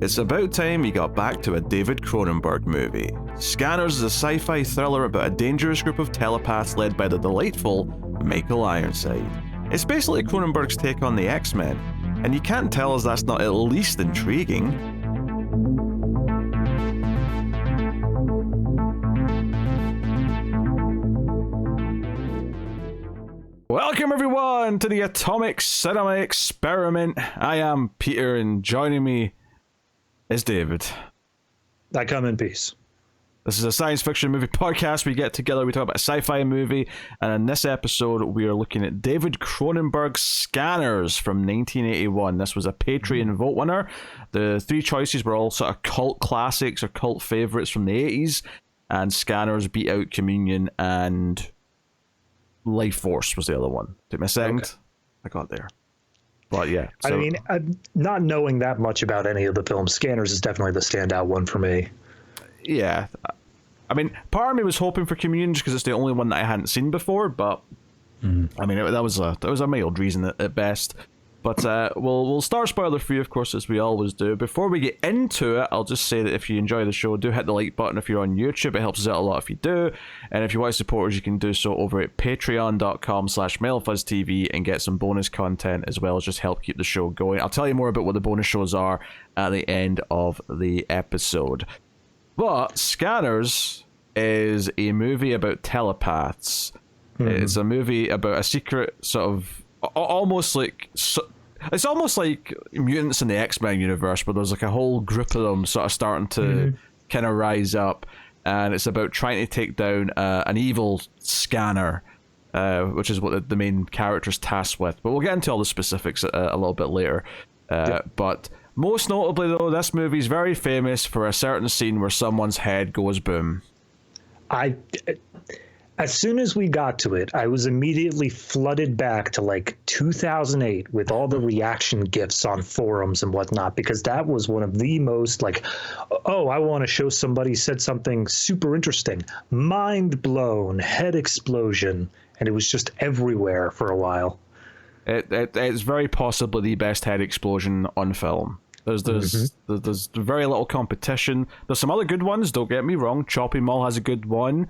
It's about time you got back to a David Cronenberg movie. Scanners is a sci-fi thriller about a dangerous group of telepaths led by the delightful Michael Ironside. It's basically Cronenberg's take on the X-Men, and you can't tell us that's not at least intriguing. Welcome everyone to the Atomic Cinema Experiment. I am Peter, and joining me is David. I come in peace. This is a science fiction movie podcast. We get together, we talk about a sci-fi movie, and in this episode we are looking at David Cronenberg's Scanners from 1981. This was a Patreon vote winner. The three choices were all sort of cult classics or cult favorites from the 80s, and Scanners beat out Communion and Life Force was the other one. Took me a second. Okay. I got there. But yeah. So, I mean, not knowing that much about any of the films, Scanners is definitely the standout one for me. Yeah. I mean, part of me was hoping for Communion just because it's the only one that I hadn't seen before, but I mean, that was a mild reason at best. But we'll start spoiler free, of course, as we always do. Before we get into it, I'll just say that if you enjoy the show, do hit the like button if you're on YouTube. It helps us out a lot if you do. And if you want to support us, you can do so over at patreon.com/MailFuzzTV and get some bonus content as well as just help keep the show going. I'll tell you more about what the bonus shows are at the end of the episode. But Scanners is a movie about telepaths. It's a movie about a secret sort of almost like it's almost like mutants in the X-Men universe, where there's like a whole group of them sort of starting to kind of rise up, and it's about trying to take down an evil scanner, which is what the main character's tasked with. But we'll get into all the specifics a little bit later. But most notably, though, this movie's very famous for a certain scene where someone's head goes boom. As soon as we got to it, I was immediately flooded back to like 2008 with all the reaction gifs on forums and whatnot, because that was one of the most like, oh, I want to show somebody said something super interesting, mind blown, head explosion, and it was just everywhere for a while. It's very possibly the best head explosion on film. There's very little competition. There's some other good ones, don't get me wrong. Chopping Mall has a good one.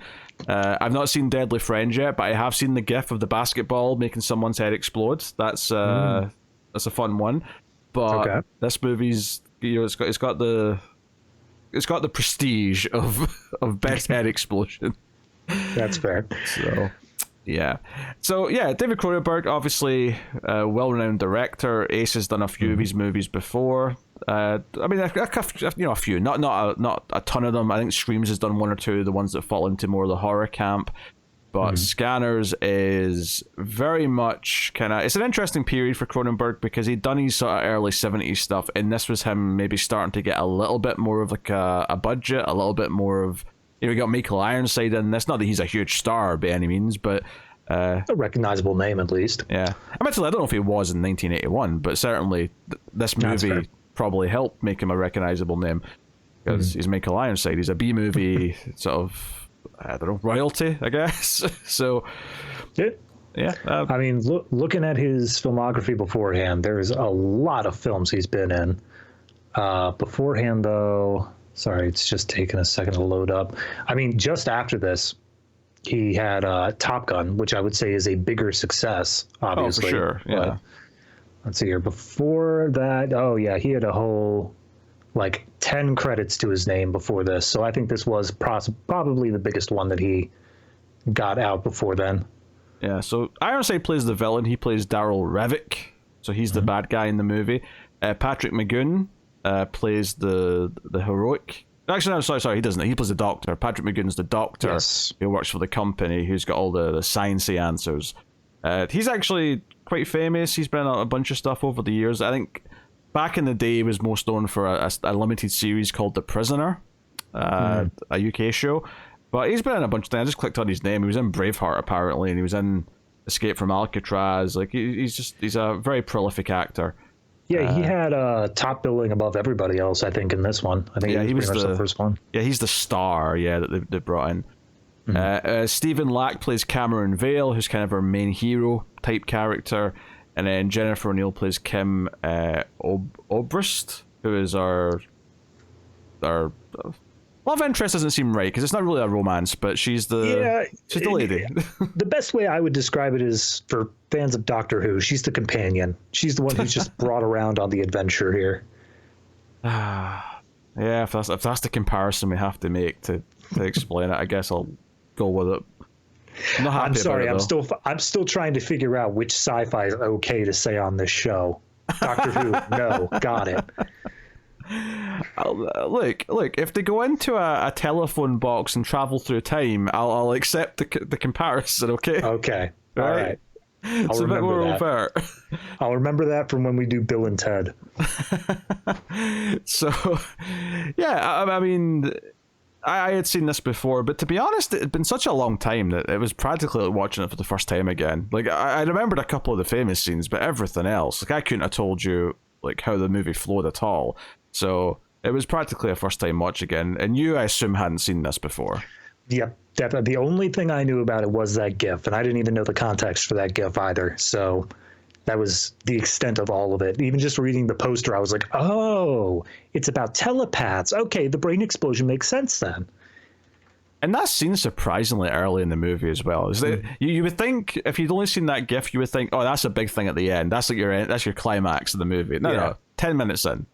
I've not seen Deadly Friend yet, but I have seen the gif of the basketball making someone's head explode. That's a fun one. But this movie's, it's got the prestige of best head explosion. That's fair. So David Cronenberg, obviously a well-renowned director. Ace has done a few of his movies before. I mean, a few, not a ton of them. I think Screams has done one or two of the ones that fall into more of the horror camp. But Scanners is very much it's an interesting period for Cronenberg because he'd done his sort of early 70s stuff, and this was him maybe starting to get a little bit more of like a budget, a little bit more of. We got Michael Ironside in this. Not that he's a huge star by any means, but a recognizable name at least. Yeah, I don't know if he was in 1981, but certainly this movie probably helped make him a recognizable name because he's Michael Ironside. He's a B movie sort of royalty, I guess. So yeah. I mean, looking at his filmography beforehand, there's a lot of films he's been in. Beforehand, though. Sorry, it's just taking a second to load up. I mean, just after this, he had Top Gun, which I would say is a bigger success, obviously. Oh, for sure, yeah. But, let's see here. Before that, he had a whole, 10 credits to his name before this. So I think this was probably the biggest one that he got out before then. Yeah, so Ironside plays the villain. He plays Daryl Revick. So he's the bad guy in the movie. Patrick McGoohan plays the heroic. Actually, no, sorry, he doesn't. He plays the doctor. Patrick McGoohan's the doctor who works for the company, who's got all the sciencey answers. He's actually quite famous. He's been in a bunch of stuff over the years. I think back in the day, he was most known for a limited series called The Prisoner, a UK show. But he's been in a bunch of things. I just clicked on his name. He was in Braveheart, apparently, and he was in Escape from Alcatraz. He's a very prolific actor. Yeah, he had top billing above everybody else, I think, in this one. I think he was the first one. Yeah, he's the star, that they brought in. Stephen Lack plays Cameron Vale, who's kind of our main hero type character. And then Jennifer O'Neill plays Kim Obrist, who is our love interest doesn't seem right because it's not really a romance, but she's the lady. The best way I would describe it is for fans of Doctor Who. She's the companion. She's the one who's just brought around on the adventure here. Yeah, if that's the comparison we have to make to explain it, I guess I'll go with it. I'm not happy I'm sorry. about it, I'm still trying to figure out which sci-fi is okay to say on this show. Doctor Who, no, got it. Look. If they go into a telephone box and travel through time, I'll accept the comparison. Okay. Okay. All right. It's a bit more overt. I'll remember that from when we do Bill and Ted. So, yeah, I mean, I had seen this before, but to be honest, it had been such a long time that it was practically like watching it for the first time again. Like, I remembered a couple of the famous scenes, but everything else, like, I couldn't have told you like how the movie flowed at all. So it was practically a first time watch again. And you, I assume, hadn't seen this before. Yep, definitely. The only thing I knew about it was that GIF, and I didn't even know the context for that GIF either. So that was the extent of all of it. Even just reading the poster, I was like, oh, it's about telepaths. Okay, the brain explosion makes sense then. And that's seen surprisingly early in the movie as well. Is that you would think if you'd only seen that GIF, you would think, oh, that's a big thing at the end. That's like that's your climax of the movie. No, 10 minutes in.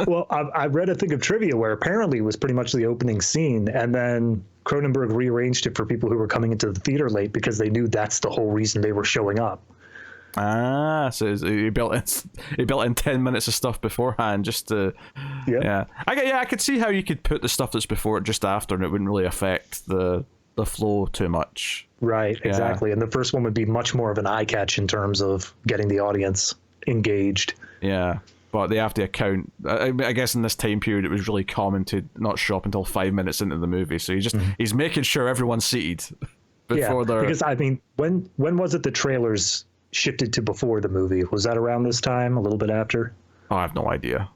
Well, I read a thing of trivia where apparently it was pretty much the opening scene, and then Cronenberg rearranged it for people who were coming into the theater late because they knew that's the whole reason they were showing up. So he built in 10 minutes of stuff beforehand just to I could see how you could put the stuff that's before it just after, and it wouldn't really affect the flow too much. Right, exactly. And the first one would be much more of an eye catch in terms of getting the audience engaged. Yeah, but they have to account. I guess in this time period, it was really common to not show up until 5 minutes into the movie. So he's making sure everyone's seated before they're. Because I mean, when was it the trailers shifted to before the movie? Was that around this time, a little bit after? Oh, I have no idea.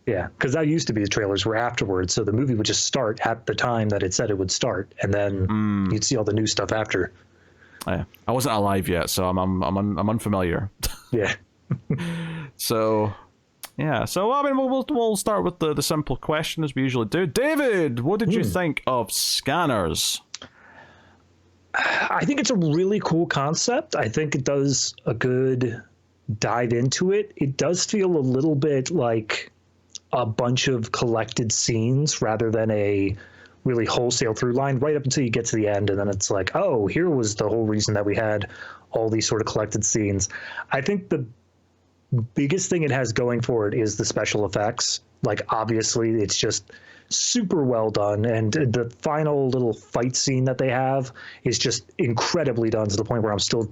Yeah, because that used to be the trailers were afterwards, so the movie would just start at the time that it said it would start, and then you'd see all the new stuff after. I wasn't alive yet, so I'm unfamiliar. Yeah. So I mean, we'll start with the simple question as we usually do. David, what did you think of Scanners? I think it's a really cool concept. I think it does a good dive into it. It does feel a little bit like a bunch of collected scenes rather than a really wholesale through line right up until you get to the end. And then it's like, oh, here was the whole reason that we had all these sort of collected scenes. I think the biggest thing it has going for it is the special effects. Like, obviously, it's just super well done, and the final little fight scene that they have is just incredibly done to the point where I'm still,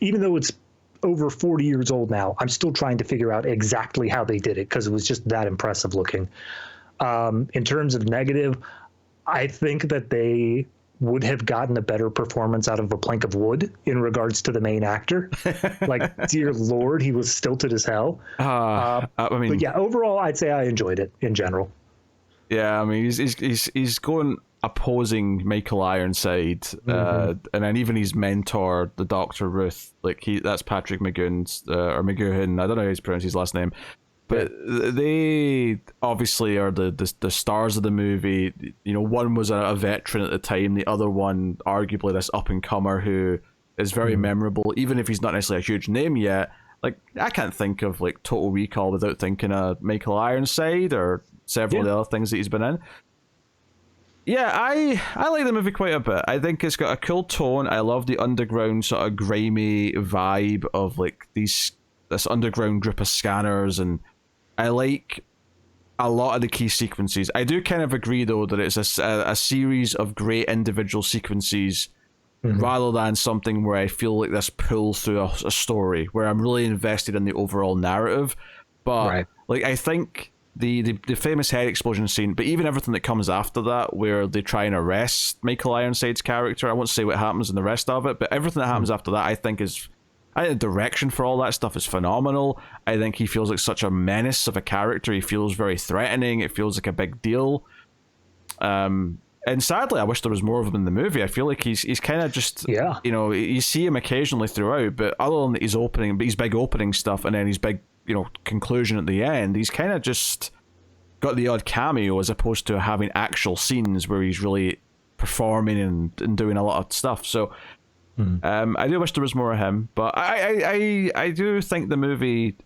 even though it's over 40 years old now, I'm still trying to figure out exactly how they did it because it was just that impressive looking. In terms of negative, I think that they would have gotten a better performance out of a plank of wood in regards to the main actor. Like, dear Lord, he was stilted as hell. I mean, but yeah, overall, I'd say I enjoyed it in general. Yeah, I mean, he's going opposing Michael Ironside, and then even his mentor, the Doctor Ruth, like that's Patrick McGoohan, or McGoohan. I don't know how he's pronounced his last name, but they obviously are the stars of the movie. You know, one was a veteran at the time, the other one arguably this up and comer who is very memorable, even if he's not necessarily a huge name yet. Like, I can't think of like Total Recall without thinking of Michael Ironside or several of the other things that he's been in. Yeah, I like the movie quite a bit. I think it's got a cool tone. I love the underground sort of grimy vibe of like this underground group of scanners, and I like a lot of the key sequences. I do kind of agree though that it's a series of great individual sequences rather than something where I feel like this pull through a story where I'm really invested in the overall narrative. But like, I think the famous head explosion scene, but even everything that comes after that, where they try and arrest Michael Ironside's character, I won't say what happens in the rest of it, but everything that happens after that, I think the direction for all that stuff is phenomenal. I think he feels like such a menace of a character. He feels very threatening. It feels like a big deal. And sadly, I wish there was more of him in the movie. I feel like he's kind of just, you know, you see him occasionally throughout, but other than his big opening stuff and then his big, you know, conclusion at the end, he's kind of just got the odd cameo as opposed to having actual scenes where he's really performing and doing a lot of stuff. So I do wish there was more of him, but I do think the movie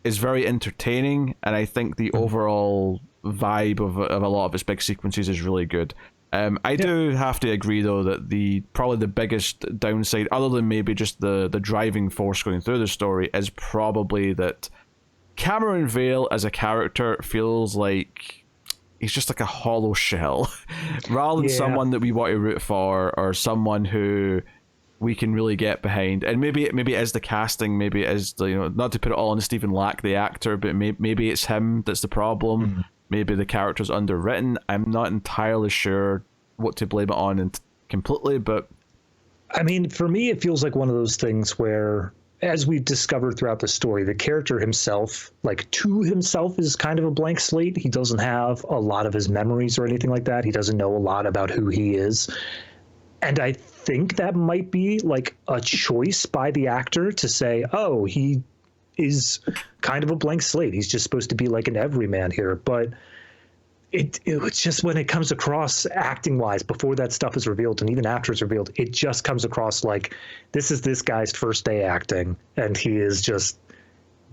is very entertaining, and I think the overall vibe of a lot of its big sequences is really good. I do have to agree though that probably the biggest downside, other than maybe just the driving force going through the story, is probably that Cameron Vale as a character feels like he's just like a hollow shell rather than someone that we want to root for, or someone who we can really get behind. And maybe it is the casting, maybe it is the, not to put it all on Stephen Lack the actor, but maybe it's him that's the problem. Maybe the character's underwritten. I'm not entirely sure what to blame it on completely, but I mean, for me, it feels like one of those things where, as we've discovered throughout the story, the character himself, like to himself, is kind of a blank slate. He doesn't have a lot of his memories or anything like that. He doesn't know a lot about who he is. And I think that might be like a choice by the actor to say, oh, he is kind of a blank slate. He's just supposed to be like an everyman here. But it's just when it comes across acting wise, before that stuff is revealed and even after it's revealed, it just comes across like this is this guy's first day acting, and he is just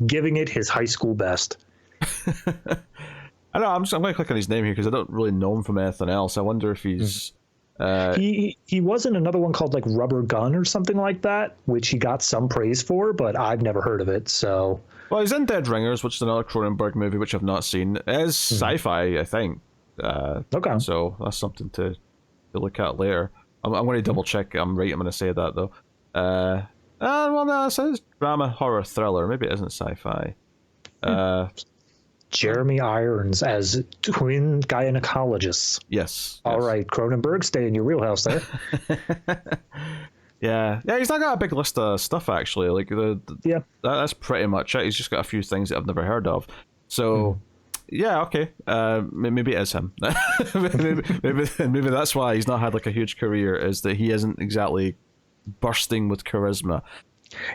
giving it his high school best. I know, I'm going to click on his name here because I don't really know him from anything else. I wonder if he's... He was in another one called like Rubber Gun or something like that, which he got some praise for, but I've never heard of it. So, well, he's in Dead Ringers, which is another Cronenberg movie which I've not seen. It is sci-fi, I think. Okay, so that's something to look at later. I'm going to double check. I'm going to say that though. Well, no, it says drama, horror, thriller. Maybe it isn't sci-fi. Jeremy Irons as twin gynecologists. Yes. All right, Cronenberg, stay in your wheelhouse there. Yeah, he's not got a big list of stuff actually. Like that's pretty much it. He's just got a few things that I've never heard of. So yeah, okay. Maybe it is him. maybe that's why he's not had like a huge career, is that he isn't exactly bursting with charisma.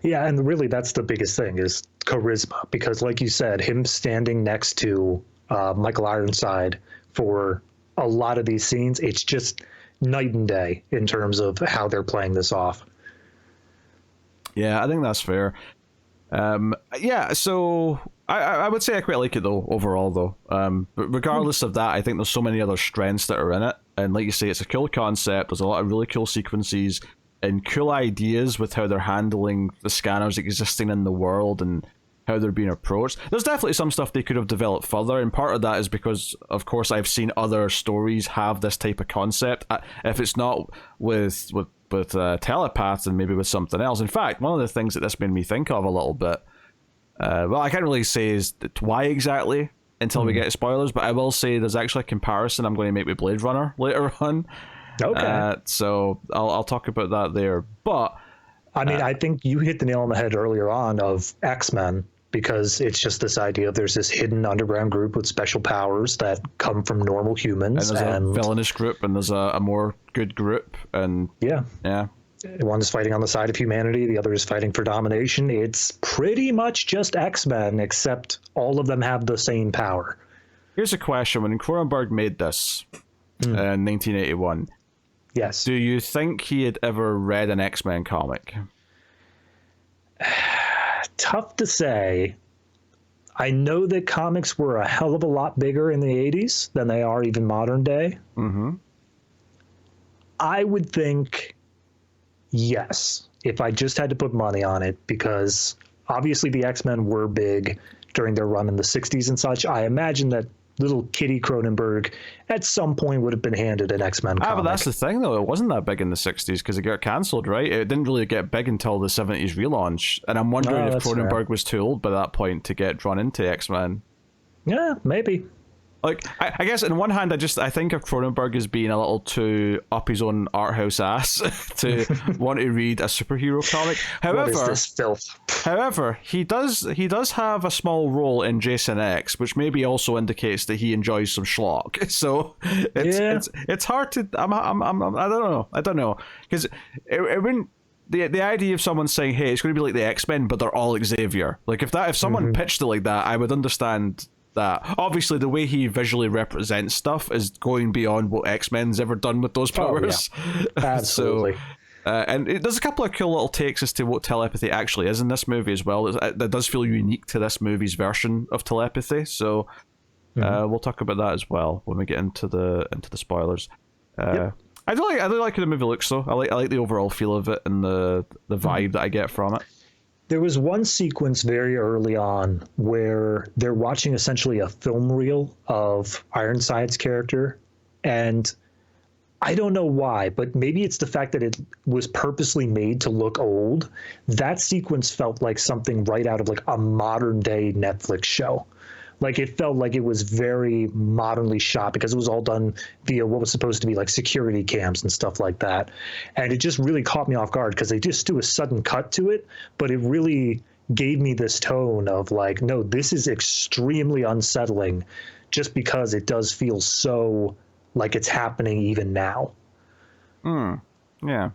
Yeah, and really that's the biggest thing is charisma, because like you said, him standing next to Michael Ironside for a lot of these scenes, it's just night and day in terms of how they're playing this off. Yeah, I think that's fair. Yeah, so I would say I quite like it though, overall though. But regardless of that, I think there's so many other strengths that are in it. And like you say, it's a cool concept. There's a lot of really cool sequences and cool ideas with how they're handling the scanners existing in the world and how they're being approached. There's definitely some stuff they could have developed further, and part of that is because, of course, I've seen other stories have this type of concept. If it's not with telepaths, and maybe with something else. In fact, one of the things that this made me think of a little bit, well, I can't really say is why exactly until we get to spoilers, but I will say there's actually a comparison I'm going to make with Blade Runner later on. Okay. So I'll talk about that there. But I mean, I think you hit the nail on the head earlier on of X-Men, because it's just this idea of there's this hidden underground group with special powers that come from normal humans. And there's a villainous group, and there's a more good group. And yeah. One is fighting on the side of humanity, the other is fighting for domination. It's pretty much just X-Men, except all of them have the same power. Here's a question. When Cronenberg made this in 1981... Yes. Do you think he had ever read an X-Men comic? Tough to say. I know that comics were a hell of a lot bigger in the 80s than they are even modern day. Mm-hmm. I would think yes, if I just had to put money on it, because obviously the X-Men were big during their run in the 60s and such. I imagine that little kitty Cronenberg at some point would have been handed an X-Men comic. But that's the thing though, it wasn't that big in the 60s because it got cancelled, right? It didn't really get big until the 70s relaunch, and I'm wondering if Cronenberg was too old by that point to get drawn into X-Men. Yeah, maybe. Like, I guess on one hand, I think of Cronenberg as being a little too up his own art house ass to want to read a superhero comic. However, what is this filth? However, he does have a small role in Jason X, which maybe also indicates that he enjoys some schlock. So it's hard to I don't know because it wouldn't. The idea of someone saying, "Hey, it's going to be like the X-Men, but they're all Xavier." Like if someone pitched it like that, I would understand that. Obviously, the way he visually represents stuff is going beyond what X-Men's ever done with those powers. Oh, yeah. Absolutely. And there's a couple of cool little takes as to what telepathy actually is in this movie as well. That does feel unique to this movie's version of telepathy. So we'll talk about that as well when we get into the spoilers. Yep. I do like how the movie looks though. I like the overall feel of it and the vibe that I get from it. There was one sequence very early on where they're watching essentially a film reel of Ironside's character, and I don't know why, but maybe it's the fact that it was purposely made to look old. That sequence felt like something right out of like a modern day Netflix show. Like it felt like it was very modernly shot because it was all done via what was supposed to be like security cams and stuff like that. And it just really caught me off guard because they just do a sudden cut to it, but it really gave me this tone of like, no, this is extremely unsettling just because it does feel so like it's happening even now. Yeah.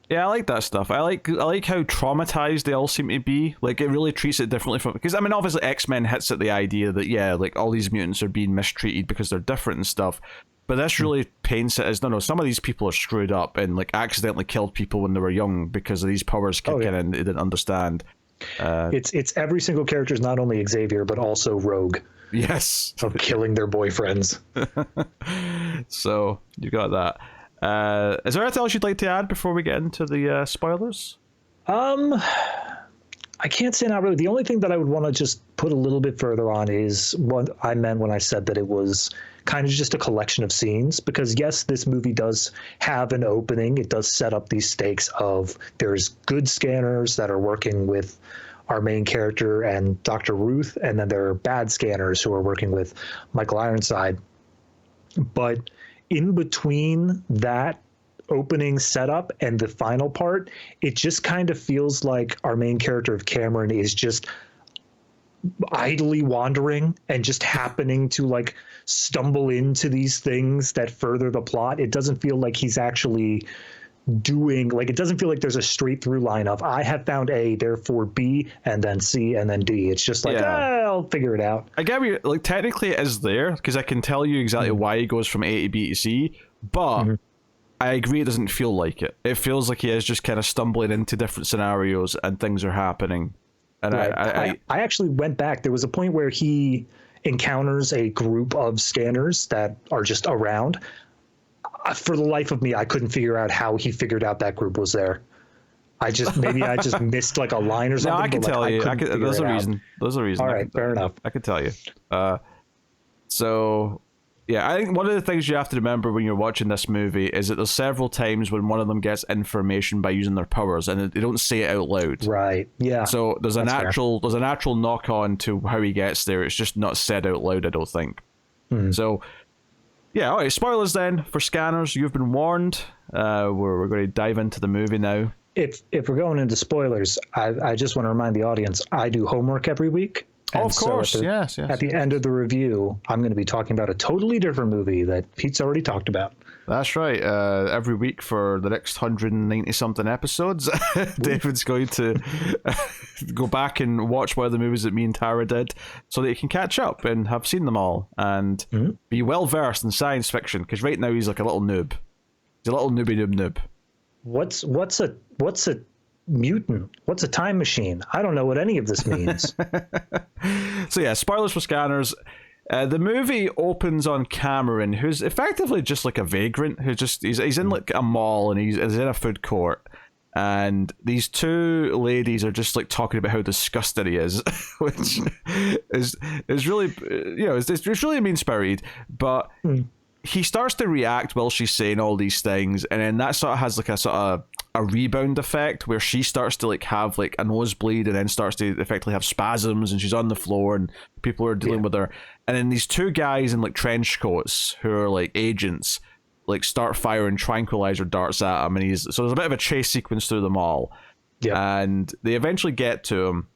Yeah, I like that stuff. I like how traumatized they all seem to be. Like, it really treats it differently from... Because, I mean, obviously, X-Men hits at the idea that, yeah, like, all these mutants are being mistreated because they're different and stuff. But this really paints it as, no, some of these people are screwed up and, like, accidentally killed people when they were young because of these powers kick in and they didn't understand. It's every single character is not only Xavier, but also Rogue. Yes. Of killing their boyfriends. So, you got that. Is there anything else you'd like to add before we get into the spoilers? I can't say not really. The only thing that I would want to just put a little bit further on is what I meant when I said that it was kind of just a collection of scenes. Because yes, this movie does have an opening. It does set up these stakes of there's good scanners that are working with our main character and Dr. Ruth, and then there are bad scanners who are working with Michael Ironside. But in between that opening setup and the final part, it just kind of feels like our main character of Cameron is just idly wandering and just happening to like stumble into these things that further the plot. It doesn't feel like he's actually doing, like, it doesn't feel like there's a straight through line of I have found A, therefore B, and then C, and then D. It's just like, I'll figure it out. I get you. Like, technically it is there because I can tell you exactly why he goes from A to B to C, but I agree it doesn't feel like it. It feels like he is just kind of stumbling into different scenarios and things are happening. And right. I actually went back. There was a point where he encounters a group of scanners that are just around. For the life of me, I couldn't figure out how he figured out that group was there. I just missed like a line or something. No, I can tell you. There's a reason. There's a reason. All right, fair enough. I can tell you. So, yeah, I think one of the things you have to remember when you're watching this movie is that there's several times when one of them gets information by using their powers, and they don't say it out loud. Right. Yeah. So there's a natural knock on to how he gets there. It's just not said out loud, I don't think. So. Yeah, all right, spoilers then for Scanners. You've been warned. We're going to dive into the movie now. If we're going into spoilers, I just want to remind the audience, I do homework every week. Oh, of course, yes. At the end of the review, I'm going to be talking about a totally different movie that Pete's already talked about. That's right. Every week for the next 190-something episodes, David's going to go back and watch one of the movies that me and Tara did so that he can catch up and have seen them all and be well-versed in science fiction, because right now he's like a little noob. He's a little noob. What's a mutant? What's a time machine? I don't know what any of this means. So yeah, spoilers for Scanners. The movie opens on Cameron, who's effectively just like a vagrant who he's in like a mall and he's in a food court, and these two ladies are just like talking about how disgusted he is, which is really, you know, it's really mean-spirited, but he starts to react while she's saying all these things, and then that sort of has like a sort of a rebound effect where she starts to like have like a nosebleed and then starts to effectively have spasms, and she's on the floor and people are dealing with her, and then these two guys in like trench coats who are like agents like start firing tranquilizer darts at him, and so there's a bit of a chase sequence through the mall, and they eventually get to him.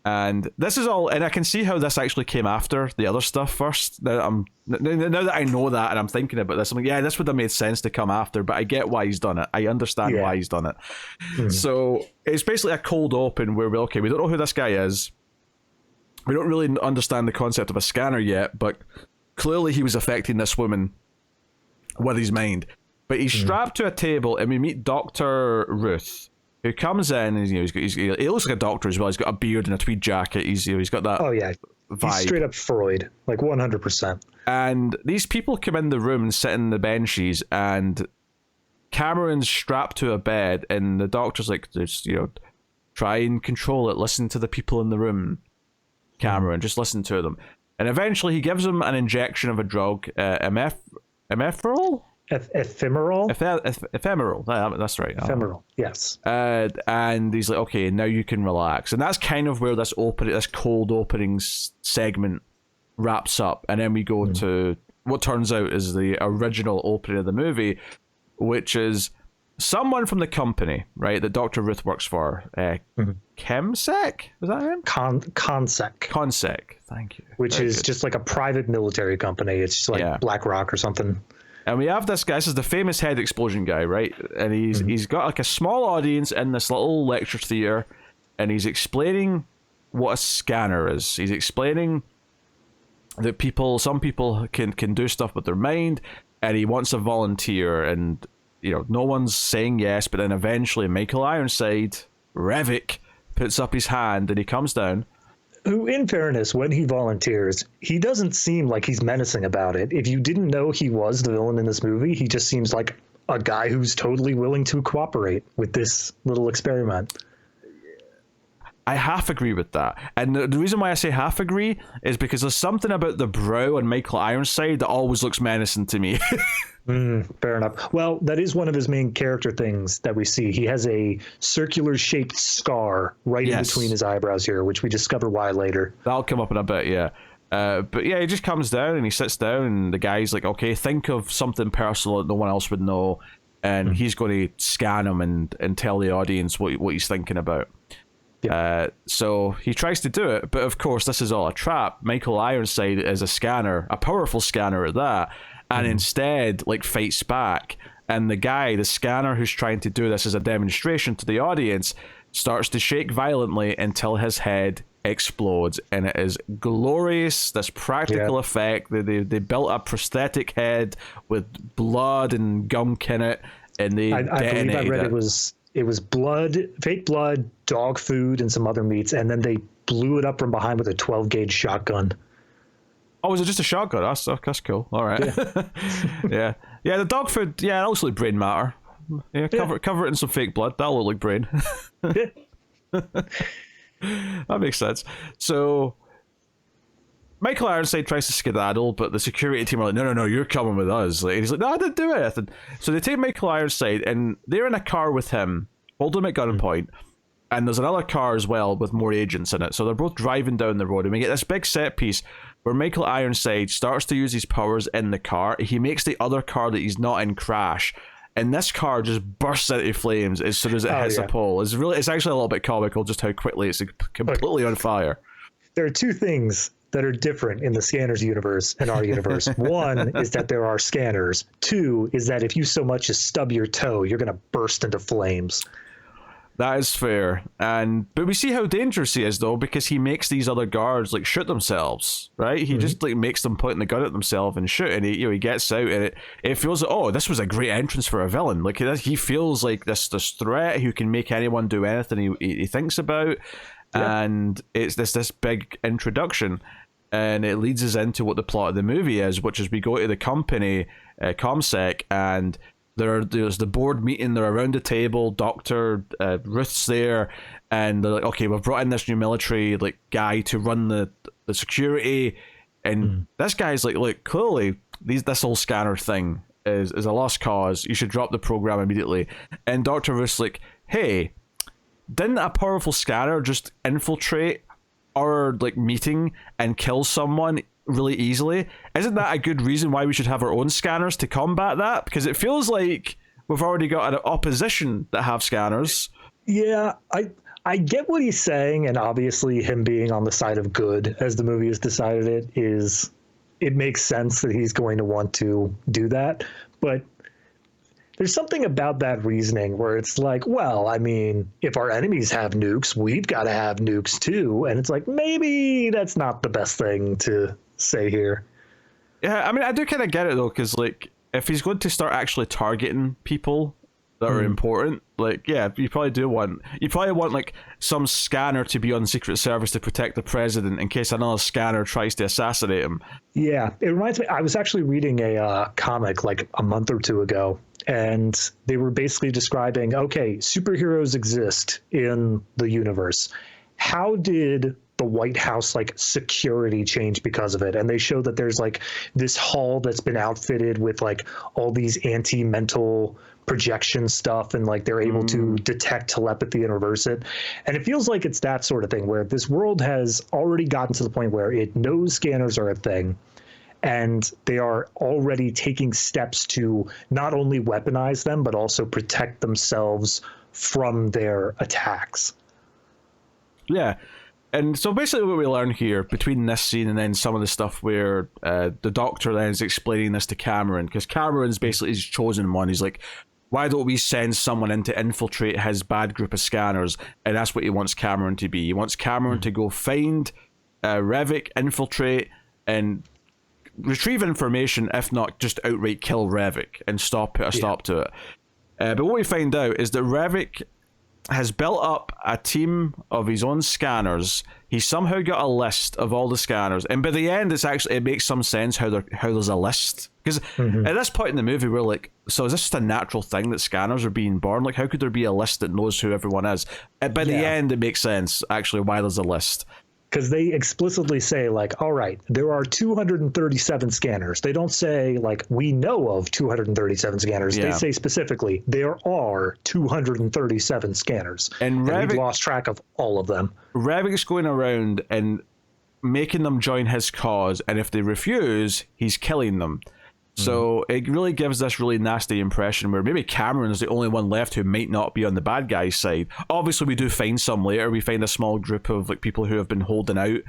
And this is all, and I can see how this actually came after the other stuff first. Now that I know that and I'm thinking about this, I'm like, yeah, this would have made sense to come after, but I get why he's done it. I understand why he's done it. So it's basically a cold open where we don't know who this guy is. We don't really understand the concept of a scanner yet, but clearly he was affecting this woman with his mind. But he's strapped to a table, and we meet Dr. Ruth, who comes in, and he looks like a doctor as well. He's got a beard and a tweed jacket. He's got that. Oh yeah, vibe. He's straight up Freud, like 100%. And these people come in the room and sit in the benches, and Cameron's strapped to a bed, and the doctor's like, "Just try and control it. Listen to the people in the room, Cameron. Just listen to them." And eventually, he gives him an injection of a drug, ephemeral. Ephemeral? Ephemeral. That's right. Ephemeral, yes. And he's like, okay, now you can relax. And that's kind of where this cold opening segment wraps up. And then we go to what turns out is the original opening of the movie, which is someone from the company, right, that Dr. Ruth works for. Chemsec? Was that him? Consec. Consec, thank you. Which is just like a private military company. It's just like BlackRock or something. And we have this guy, this is the famous head explosion guy, right? And he's got like a small audience in this little lecture theater, and he's explaining what a scanner is. He's explaining that some people can do stuff with their mind, and he wants a volunteer, and no one's saying yes, but then eventually Michael Ironside, Revik, puts up his hand and he comes down. Who, in fairness, when he volunteers, he doesn't seem like he's menacing about it. If you didn't know he was the villain in this movie, he just seems like a guy who's totally willing to cooperate with this little experiment. I half agree with that. And the reason why I say half agree is because there's something about the brow on Michael Ironside that always looks menacing to me. Fair enough. Well, that is one of his main character things that we see. He has a circular shaped scar right in between his eyebrows here, which we discover why later. That'll come up in a bit, yeah. But yeah, he just comes down and he sits down, and the guy's like, okay, think of something personal that no one else would know. And he's going to scan him and tell the audience what he's thinking about. So he tries to do it, but of course this is all a trap. Michael Ironside is a scanner, a powerful scanner at that, and instead fights back. And the scanner who's trying to do this as a demonstration to the audience, starts to shake violently until his head explodes, and it is glorious. This practical effect. They built a prosthetic head with blood and gunk in it, and I believe I read it was blood, fake blood, dog food, and some other meats, and then they blew it up from behind with a 12-gauge shotgun. Oh, was it just a shotgun? That's cool. All right. Yeah. The dog food, that looks like brain matter. Yeah, cover it in some fake blood. That'll look like brain. That makes sense. So Michael Ironside tries to skedaddle, but the security team are like, no, you're coming with us. And he's like, no, I didn't do anything. So they take Michael Ironside, and they're in a car with him, hold him at gunpoint, and there's another car as well with more agents in it. So they're both driving down the road, and we get this big set piece where Michael Ironside starts to use his powers in the car. He makes the other car that he's not in crash, and this car just bursts into flames as soon as it hits a pole. It's actually a little bit comical just how quickly it's completely on fire. There are two things that are different in the scanners universe and our universe. One is that there are scanners. Two is that if you so much as stub your toe, you're going to burst into flames. That is fair. But we see how dangerous he is, though, because he makes these other guards shoot themselves, right? He just makes them point the gun at themselves and shoot, and he gets out, and it feels like, oh, this was a great entrance for a villain. He feels like this threat who can make anyone do anything he thinks about. And it's this big introduction, and it leads us into what the plot of the movie is, which is we go to the company, Comsec, and there's the board meeting. They're around the table. Dr. Ruth's there, and they're like, okay, we've brought in this new military guy to run the security, and this guy's like, look, clearly this whole scanner thing is a lost cause. You should drop the program immediately. And Dr. Ruth's like, hey, didn't a powerful scanner just infiltrate our meeting and kill someone really easily? Isn't that a good reason why we should have our own scanners to combat that? Because it feels like we've already got an opposition that have scanners. Yeah, I get what he's saying, and obviously him being on the side of good, as the movie has decided it makes sense that he's going to want to do that. But There's something about that reasoning where it's like, well, I mean, if our enemies have nukes, we've got to have nukes too. And it's like, maybe that's not the best thing to say here. Yeah, I mean, I do kind of get it though, because like, if he's going to start actually targeting people that are important, like, yeah, you probably want like some scanner to be on the Secret Service to protect the president in case another scanner tries to assassinate him. Yeah, it reminds me, I was actually reading a comic like a month or two ago, and they were basically describing, okay, superheroes exist in the universe. How did the White House like security change because of it? And they show that there's like this hall that's been outfitted with like all these anti-mental projection stuff, and like they're able to detect telepathy and reverse it. And it feels like it's that sort of thing where this world has already gotten to the point where it knows scanners are a thing, and they are already taking steps to not only weaponize them but also protect themselves from their attacks. Yeah. And so basically what we learn here between this scene and then some of the stuff where the Doctor then is explaining this to Cameron, because Cameron's basically his chosen one. He's like, why don't we send someone in to infiltrate his bad group of scanners? And that's what he wants Cameron to be. He wants Cameron to go find Revik, infiltrate, and retrieve information, if not just outright kill Revik and put a stop to it. But what we find out is that Revik has built up a team of his own scanners. He somehow got a list of all the scanners, and by the end, it makes some sense how there's a list. Because at this point in the movie, we're like, so is this just a natural thing that scanners are being born? Like, how could there be a list that knows who everyone is? By the end, it makes sense actually why there's a list. Because they explicitly say, like, all right, there are 237 scanners. They don't say, like, we know of 237 scanners. They say specifically, there are 237 scanners. And we've lost track of all of them. Revik's going around and making them join his cause, and if they refuse, he's killing them. So it really gives this really nasty impression where maybe Cameron is the only one left who might not be on the bad guy's side. Obviously, we do find some later. We find a small group of like people who have been holding out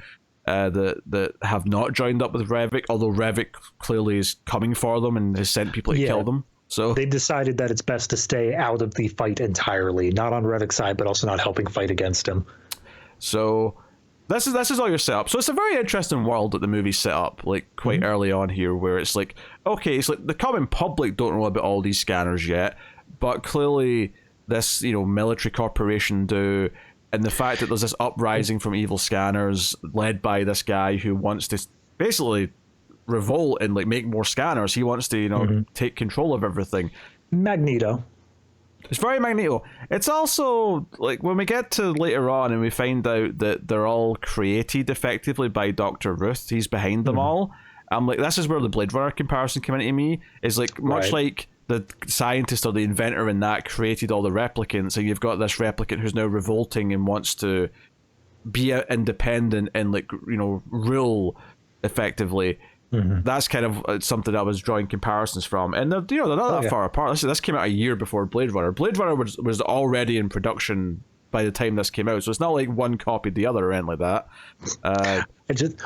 that have not joined up with Revik, although Revik clearly is coming for them and has sent people to kill them. So they decided that it's best to stay out of the fight entirely, not on Revik's side, but also not helping fight against him. So this is all your setup. So it's a very interesting world that the movie set up, like quite early on here, where it's like, okay, it's like the common public don't know about all these scanners yet, but clearly this, military corporation do, and the fact that there's this uprising from evil scanners led by this guy who wants to basically revolt and like make more scanners. He wants to, take control of everything. Magneto. It's very Magneto. It's also, like, when we get to later on and we find out that they're all created effectively by Dr. Ruth, he's behind them all. I'm like, this is where the Blade Runner comparison came into me. Is like, much like the scientist or the inventor in that created all the replicants, and you've got this replicant who's now revolting and wants to be independent and, like, rule effectively. That's kind of something I was drawing comparisons from, and they're not that far apart. This came out a year before Blade Runner. Blade Runner was already in production by the time this came out, so it's not like one copied the other or anything like that.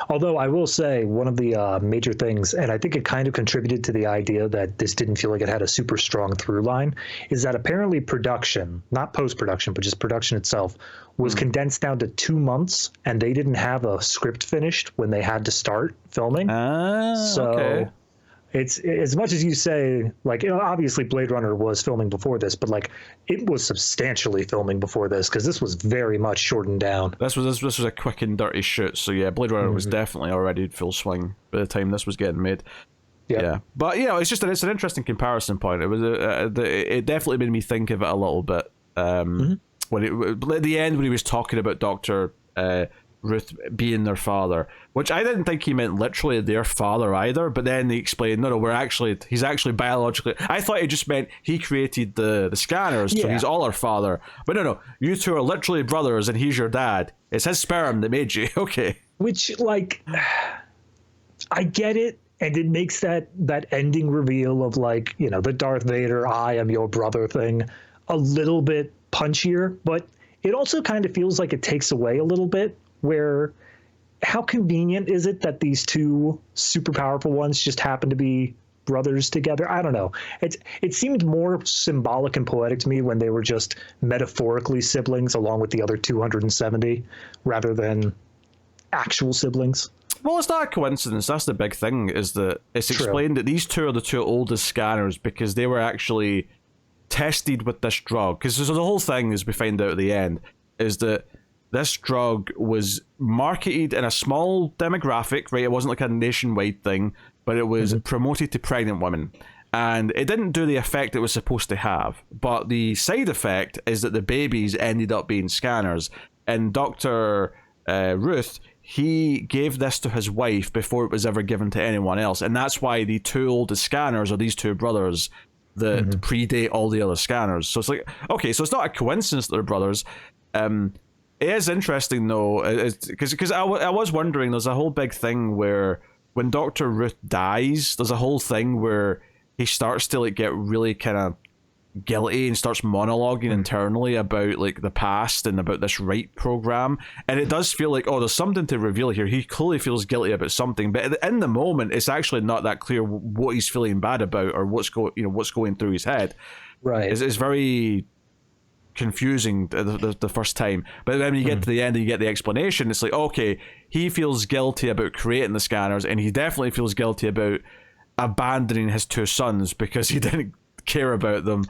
Although I will say one of the major things, and I think it kind of contributed to the idea that this didn't feel like it had a super strong through line, is that apparently production, not post-production, but just production itself, was condensed down to 2 months, and they didn't have a script finished when they had to start filming. So it's, as much as you say, like, obviously Blade Runner was filming before this, but like it was substantially filming before this, because this was very much shortened down. This was a quick and dirty shoot. So yeah, Blade Runner was definitely already full swing by the time this was getting made. Yeah, but it's an interesting comparison point. It was it definitely made me think of it a little bit. When at the end when he was talking about Dr. Ruth being their father, which I didn't think he meant literally their father either, but then he explained, no, he's actually biologically, I thought he just meant he created the scanners, so he's all our father, but no, you two are literally brothers and he's your dad. It's his sperm that made you. Okay. Which, like, I get it, and it makes that ending reveal of, like, the Darth Vader, I am your brother thing a little bit punchier, but it also kind of feels like it takes away a little bit, where how convenient is it that these two super powerful ones just happen to be brothers together. I don't know. It seemed more symbolic and poetic to me when they were just metaphorically siblings along with the other 270 rather than actual siblings. Well, it's not a coincidence. That's the big thing, is that it's explained that these two are the two oldest scanners because they were actually tested with this drug. Because the whole thing, as we find out at the end, is that this drug was marketed in a small demographic, right? It wasn't like a nationwide thing, but it was promoted to pregnant women. And it didn't do the effect it was supposed to have. But the side effect is that the babies ended up being scanners. And Dr. Ruth, he gave this to his wife before it was ever given to anyone else. And that's why the two oldest scanners are these two brothers that predate all the other scanners. So it's like, okay, so it's not a coincidence that they're brothers. It is interesting, though, because I was wondering, there's a whole big thing where when Dr. Ruth dies, there's a whole thing where he starts to like get really kind of guilty and starts monologuing internally about like the past and about this right program, and it does feel like, oh, there's something to reveal here. He clearly feels guilty about something, but in the moment it's actually not that clear what he's feeling bad about or what's going through his head. Right. It's very confusing the first time, but then when you get to the end and you get the explanation, it's like, okay, he feels guilty about creating the scanners, and he definitely feels guilty about abandoning his two sons because he didn't care about them.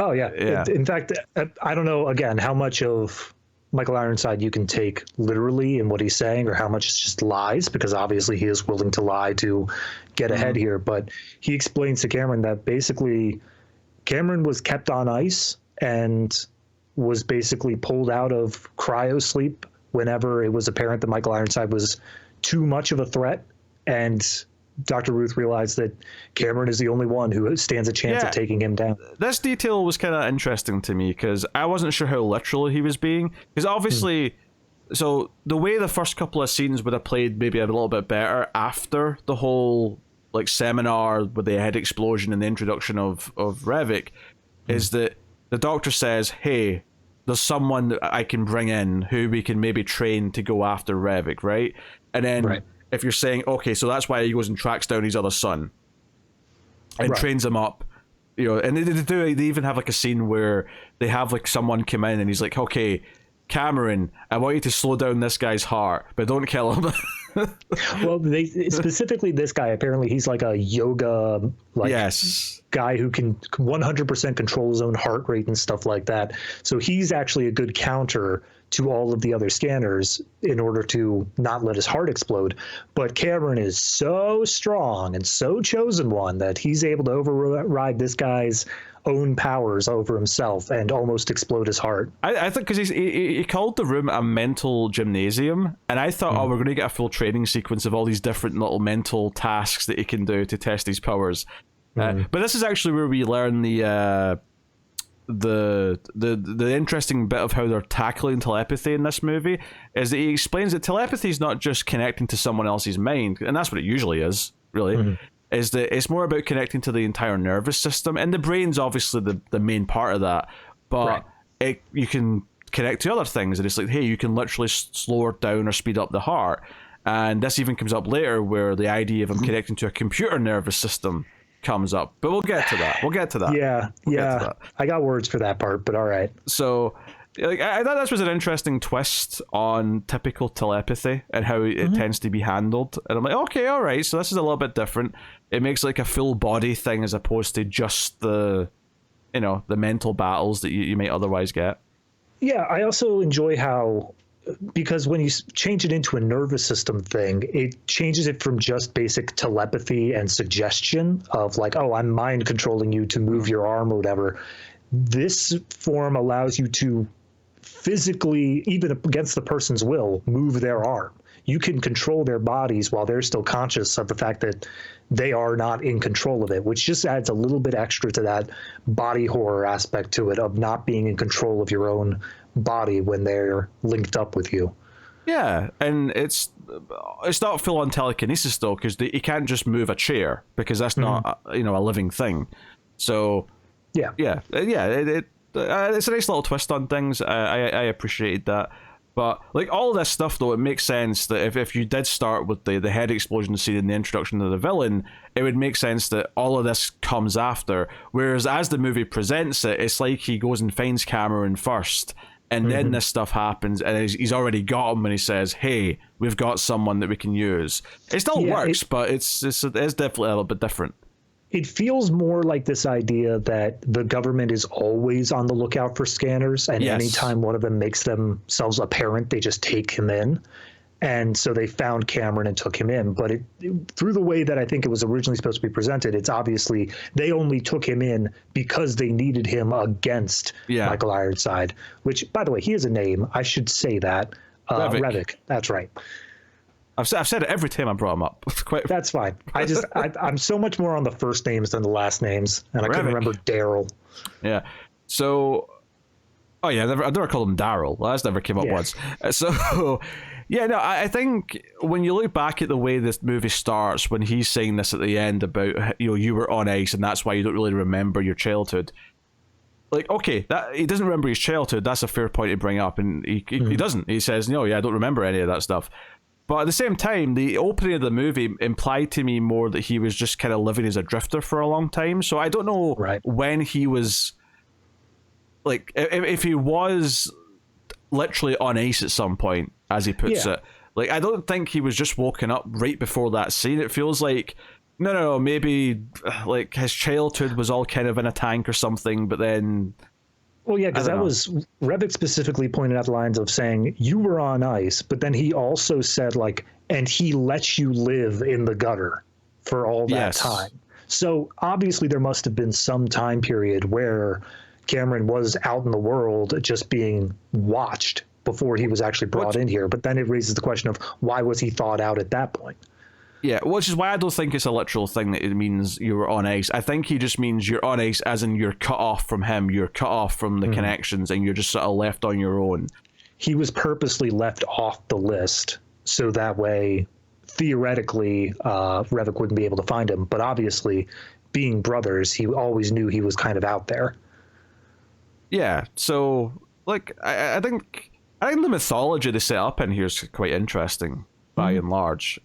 Oh yeah. In fact, I don't know again how much of Michael Ironside you can take literally in what he's saying or how much it's just lies, because obviously he is willing to lie to get ahead here. But he explains to Cameron that basically Cameron was kept on ice and was basically pulled out of cryo sleep whenever it was apparent that Michael Ironside was too much of a threat, and Dr. Ruth realized that Cameron is the only one who stands a chance of taking him down. This detail was kind of interesting to me because I wasn't sure how literal he was being. Because obviously, so the way the first couple of scenes would have played maybe a little bit better after the whole like seminar with the head explosion and the introduction of Revik is that the doctor says, hey, there's someone that I can bring in who we can maybe train to go after Revik, right? And then if you're saying, okay, so that's why he goes and tracks down his other son and trains him up, and they even have like a scene where they have like someone come in and he's like, okay, Cameron, I want you to slow down this guy's heart, but don't kill him. Well, they specifically this guy, apparently he's like a yoga guy who can 100% control his own heart rate and stuff like that. So he's actually a good counter to all of the other scanners in order to not let his heart explode. But Cameron is so strong and so chosen one that he's able to override this guy's own powers over himself and almost explode his heart. I think because he called the room a mental gymnasium, and I thought, oh, we're going to get a full training sequence of all these different little mental tasks that he can do to test his powers. But this is actually where we learn the interesting bit of how they're tackling telepathy in this movie, is that he explains that telepathy is not just connecting to someone else's mind, and that's what it usually is, really. Is that it's more about connecting to the entire nervous system, and the brain's obviously the main part of that, but you can connect to other things, and it's like, hey, you can literally slow it down or speed up the heart. And this even comes up later where the idea of him connecting to a computer nervous system comes up, but we'll get to that. Yeah. I got words for that part, but all right. So like, I thought this was an interesting twist on typical telepathy and how it tends to be handled. And I'm like, okay, all right, so this is a little bit different. It makes like a full body thing as opposed to just the mental battles that you might otherwise get. Yeah, I also enjoy how, because when you change it into a nervous system thing, it changes it from just basic telepathy and suggestion of like, oh, I'm mind controlling you to move your arm or whatever. This form allows you to physically, even against the person's will, move their arm. You can control their bodies while they're still conscious of the fact that they are not in control of it, which just adds a little bit extra to that body horror aspect to it, of not being in control of your own body when they're linked up with you. Yeah, and it's not full on telekinesis though, because you can't just move a chair, because that's not a living thing. So it's a nice little twist on things. I appreciated that. But like all of this stuff, though, it makes sense that if you did start with the head explosion scene and the introduction of the villain, it would make sense that all of this comes after. Whereas as the movie presents it, it's like he goes and finds Cameron first, and then this stuff happens, and he's already got him, and he says, "Hey, we've got someone that we can use." It still works, but it's definitely a little bit different. It feels more like this idea that the government is always on the lookout for scanners, and anytime one of them makes themselves apparent, they just take him in. And so they found Cameron and took him in. But through the way that I think it was originally supposed to be presented, it's obviously they only took him in because they needed him against Michael Ironside, which, by the way, he has a name. I should say that. Revik. That's right. I've said it every time I brought him up. That's fine. I'm so much more on the first names than the last names, and I couldn't remember Daryl. Yeah. So, I never called him Daryl. Well, that's never came up once. So, I think when you look back at the way this movie starts, when he's saying this at the end about you were on ice and that's why you don't really remember your childhood. Like, okay, that he doesn't remember his childhood. That's a fair point to bring up, and he doesn't. He says, "No, I don't remember any of that stuff." But at the same time, the opening of the movie implied to me more that he was just kind of living as a drifter for a long time. So I don't know when he was, like, if he was literally on ice at some point, as he puts it. Like, I don't think he was just woken up right before that scene. It feels like, no, maybe, like, his childhood was all kind of in a tank or something, but then... Well, yeah, because that was Revik specifically pointed out the lines of saying you were on ice, but then he also said, like, and he lets you live in the gutter for all that time. So obviously there must have been some time period where Cameron was out in the world just being watched before he was actually brought in here. But then it raises the question of why was he thawed out at that point? Yeah, which is why I don't think it's a literal thing that it means you were on ice. I think he just means you're on ice as in you're cut off from him, you're cut off from the connections, and you're just sort of left on your own. He was purposely left off the list, so that way, theoretically, Revik wouldn't be able to find him. But obviously, being brothers, he always knew he was kind of out there. Yeah, so, like, I think the mythology they set up in here is quite interesting, by and large.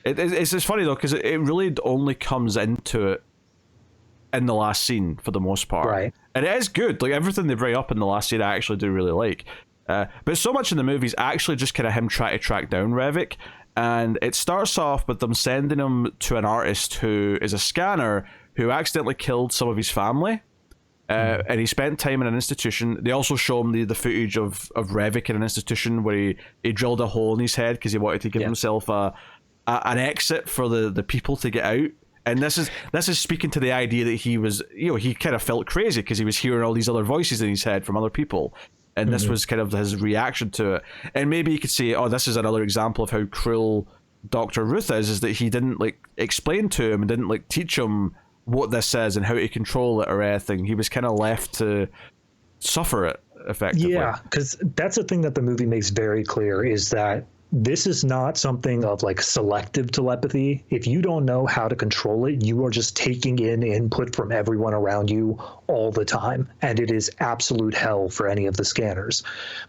It's just funny though, because it really only comes into it in the last scene for the most part, right? And it is good. Like everything they bring up in the last scene, I actually do really like. But so much in the movie is actually just kind of him trying to track down Revik, and it starts off with them sending him to an artist who is a scanner who accidentally killed some of his family. And he spent time in an institution. They also show him the footage of Revik in an institution where he drilled a hole in his head because he wanted to give himself an exit for the people to get out. And this is speaking to the idea that he was, he kind of felt crazy because he was hearing all these other voices in his head from other people. And this was kind of his reaction to it. And maybe you could say, oh, this is another example of how cruel Dr. Ruth is that he didn't like explain to him and didn't like teach him what this is and how to control it or anything. He was kind of left to suffer it effectively. Yeah, because that's the thing that the movie makes very clear is that this is not something of like selective telepathy. If you don't know how to control it, you are just taking in input from everyone around you all the time. And it is absolute hell for any of the scanners.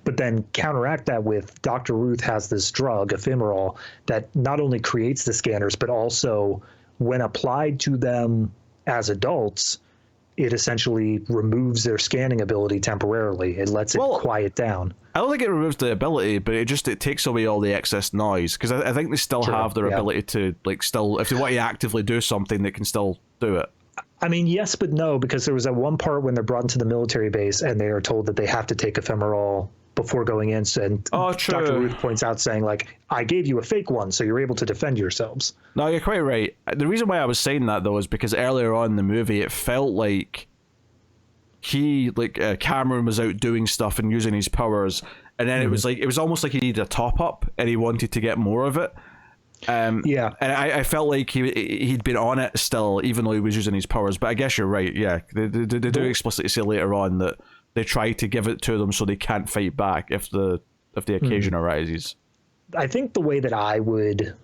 But then counteract that with Dr. Ruth has this drug, ephemeral, that not only creates the scanners, but also when applied to them as adults, it essentially removes their scanning ability temporarily. It lets it quiet down. I don't think it removes the ability, but it takes away all the excess noise, because I think they still have their ability to, like, still, if they want to actively do something, they can still do it. I mean, yes, but no, because there was that one part when they're brought into the military base and they are told that they have to take ephemeral before going in, and Dr. Ruth points out saying, like, I gave you a fake one, so you're able to defend yourselves. No, you're quite right. The reason why I was saying that, though, is because earlier on in the movie, it felt like Cameron was out doing stuff and using his powers, and then it was almost like he needed a top-up, and he wanted to get more of it. And I felt like he'd been on it still, even though he was using his powers. But I guess you're right, yeah. They do explicitly say later on that they try to give it to them so they can't fight back if the occasion arises. I think the way that I would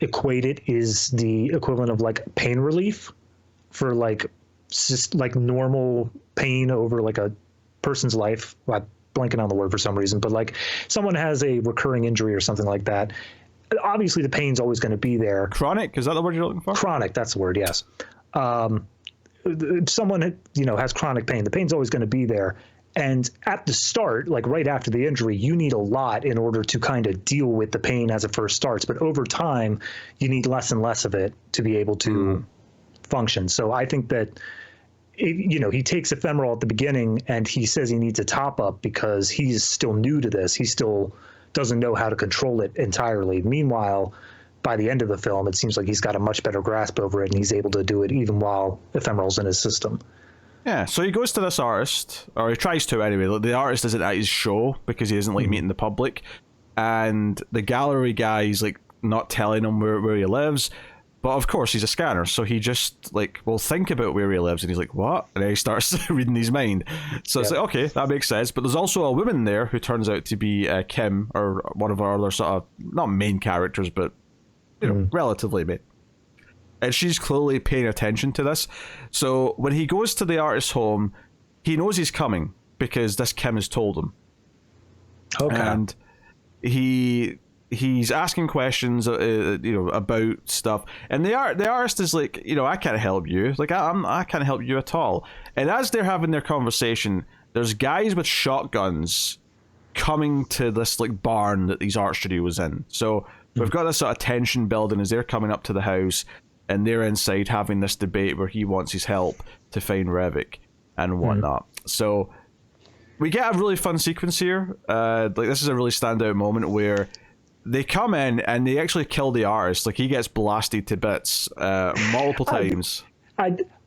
equate it is the equivalent of like pain relief for like just like normal pain over like a person's life. Well, blanking on the word for some reason, but like someone has a recurring injury or something like that, obviously the pain's always going to be there. Chronic, is that the word you're looking for? Chronic, that's the word, yes. Someone, has chronic pain, the pain's always going to be there. And at the start, like right after the injury, you need a lot in order to kind of deal with the pain as it first starts. But over time, you need less and less of it to be able to function. So I think that, he takes ephemeral at the beginning and he says he needs a top up because he's still new to this. He still doesn't know how to control it entirely. Meanwhile, by the end of the film, it seems like he's got a much better grasp over it and he's able to do it even while ephemeral's in his system. Yeah, so he goes to this artist, or he tries to anyway. The artist isn't at his show because he doesn't like meeting the public. And the gallery guy is like not telling him where he lives. But of course, he's a scanner, so he just like will think about where he lives, and he's like, "What?" And then he starts reading his mind. So it's like, okay, that makes sense. But there's also a woman there who turns out to be Kim, or one of our other sort of not main characters, but relatively main. And she's clearly paying attention to this. So when he goes to the artist's home, he knows he's coming because this Kim has told him. Okay. And he's asking questions, about stuff. And the artist is like, I can't help you. Like, I can't help you at all. And as they're having their conversation, there's guys with shotguns coming to this like barn that these art studio was in. So we've got this sort of tension building as they're coming up to the house. And they're inside having this debate where he wants his help to find Revik and whatnot. So we get a really fun sequence here. This is a really standout moment where they come in and they actually kill the artist. Like, he gets blasted to bits multiple times.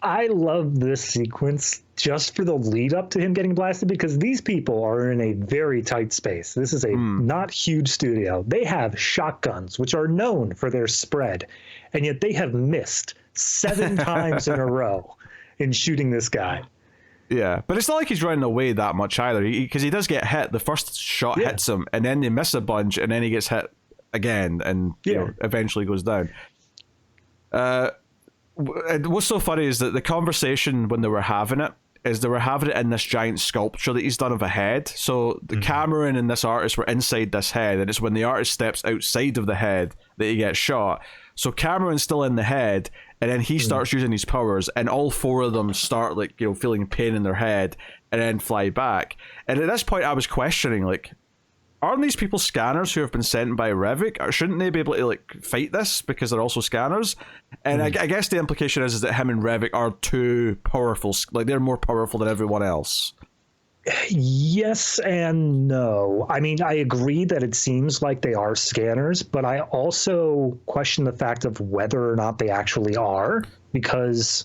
I love this sequence just for the lead up to him getting blasted, because these people are in a very tight space. This is a not huge studio. They have shotguns, which are known for their spread, and yet they have missed 7 times in a row in shooting this guy. Yeah, but it's not like he's running away that much either, because he does get hit. The first shot hits him, and then they miss a bunch, and then he gets hit again, and eventually goes down. What's so funny is that the conversation when they were having it in this giant sculpture that he's done of a head. So the Cameron and this artist were inside this head, and it's when the artist steps outside of the head that he gets shot. So Cameron's still in the head, and then he starts using his powers, and all 4 of them start feeling pain in their head, and then fly back. And at this point, I was questioning, like, aren't these people scanners who have been sent by Revik? Or shouldn't they be able to fight this because they're also scanners? And I guess the implication is that him and Revik are too powerful. Like, they're more powerful than everyone else. Yes and no. I mean, I agree that it seems like they are scanners, but I also question the fact of whether or not they actually are, because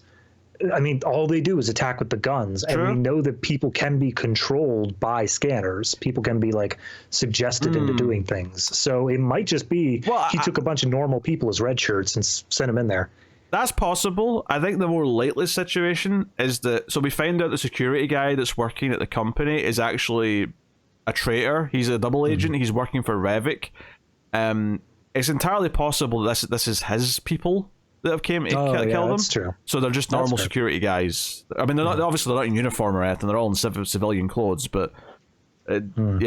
I mean, all they do is attack with the guns. True. And we know that people can be controlled by scanners. People can be suggested into doing things. So it might just be he took a bunch of normal people as red shirts and sent them in there. That's possible. I think the more likely situation is that, so we find out the security guy that's working at the company is actually a traitor. He's a double agent. He's working for Revik. It's entirely possible that this is his people that have came to kill them. That's true. So they're just normal security guys. I mean, they're not obviously they're not in uniform or anything. They're all in civilian clothes, but I mean,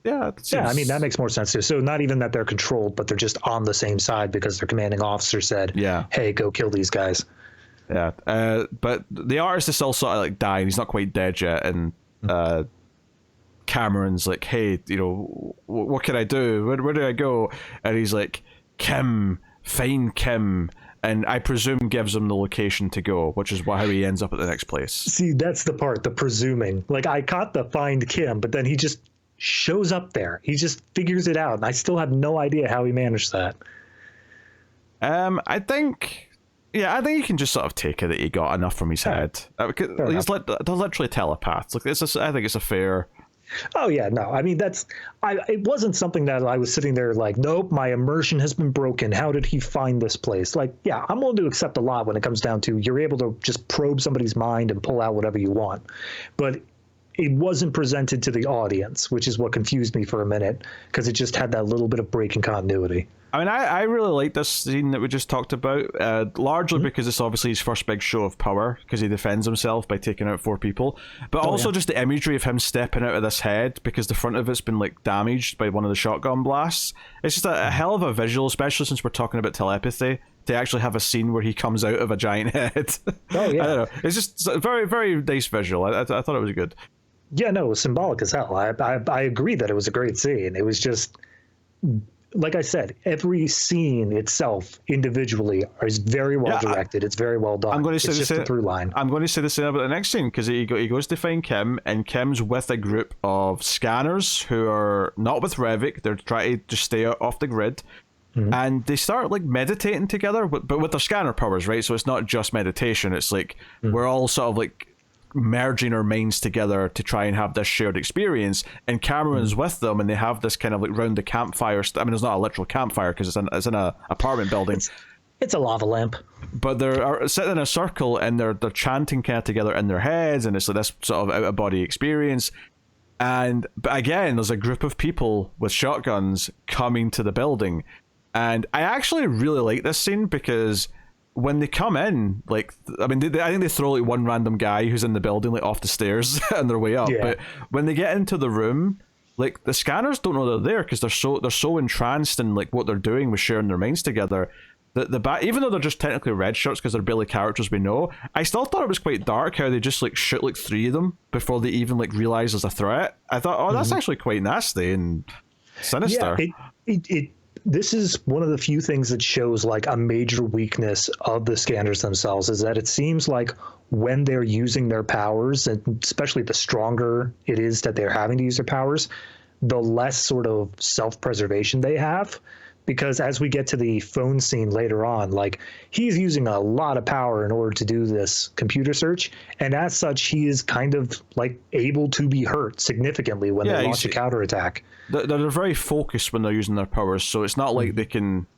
that makes more sense too. So not even that they're controlled, but they're just on the same side because their commanding officer said, "Hey, go kill these guys." Yeah, but the artist is still sort of dying. He's not quite dead yet, and Cameron's like, "Hey, what can I do? Where do I go?" And he's like, "Kim, find Kim." And I presume gives him the location to go, which is how he ends up at the next place. See, that's the part, the presuming. I caught the find Kim, but then he just shows up there. He just figures it out, and I still have no idea how he managed that. I think you can just sort of take it that he got enough from his head. They're literally telepaths. I think it's a fair... Oh yeah, no. I mean, it wasn't something that I was sitting there nope, my immersion has been broken. How did he find this place? I'm willing to accept a lot when it comes down to you're able to just probe somebody's mind and pull out whatever you want. But it wasn't presented to the audience, which is what confused me for a minute, because it just had that little bit of break in continuity. I mean, I really like this scene that we just talked about, largely because it's obviously his first big show of power, because he defends himself by taking out 4 people, but also just the imagery of him stepping out of this head, because the front of it's been like damaged by one of the shotgun blasts. It's just a hell of a visual, especially since we're talking about telepathy, to actually have a scene where he comes out of a giant head. Oh, yeah. I don't know. It's just a very, very nice visual. I thought it was good. Yeah, no, it was symbolic as hell. I agree that it was a great scene. It was just, like I said, every scene itself individually is very well directed. It's very well done. I'm going to say it's just a through line. I'm going to say the same about the next scene, because he goes to find Kim, and Kim's with a group of scanners who are not with Revik. They're trying to just stay off the grid. And they start like meditating together, but with their scanner powers, right? So it's not just meditation. It's like we're all sort of like merging our minds together to try and have this shared experience, and Cameron's with them, and they have this kind of like round the campfire I mean, it's not a literal campfire because it's in a apartment building. It's a lava lamp, but they're sitting in a circle, and they're chanting kind of together in their heads, and it's like this sort of out of body experience. But again, there's a group of people with shotguns coming to the building, and I actually really like this scene because when they come in, like, I mean, I think they throw like one random guy who's in the building like off the stairs on their way up. Yeah. But when they get into the room, like the scanners don't know they're there because they're so entranced in like what they're doing with sharing their minds together. Even though they're just technically red shirts because they're barely characters we know, I still thought it was quite dark how they just like shoot like 3 of them before they even like realize there's a threat. I thought, oh, that's actually quite nasty and sinister. Yeah, this is one of the few things that shows like a major weakness of the scanners themselves, is that it seems like when they're using their powers, and especially the stronger it is that they're having to use their powers, the less sort of self-preservation they have. Because as we get to the phone scene later on, like he's using a lot of power in order to do this computer search, and as such, he is kind of like able to be hurt significantly when they launch a counterattack. They're very focused when they're using their powers, so it's not like they can,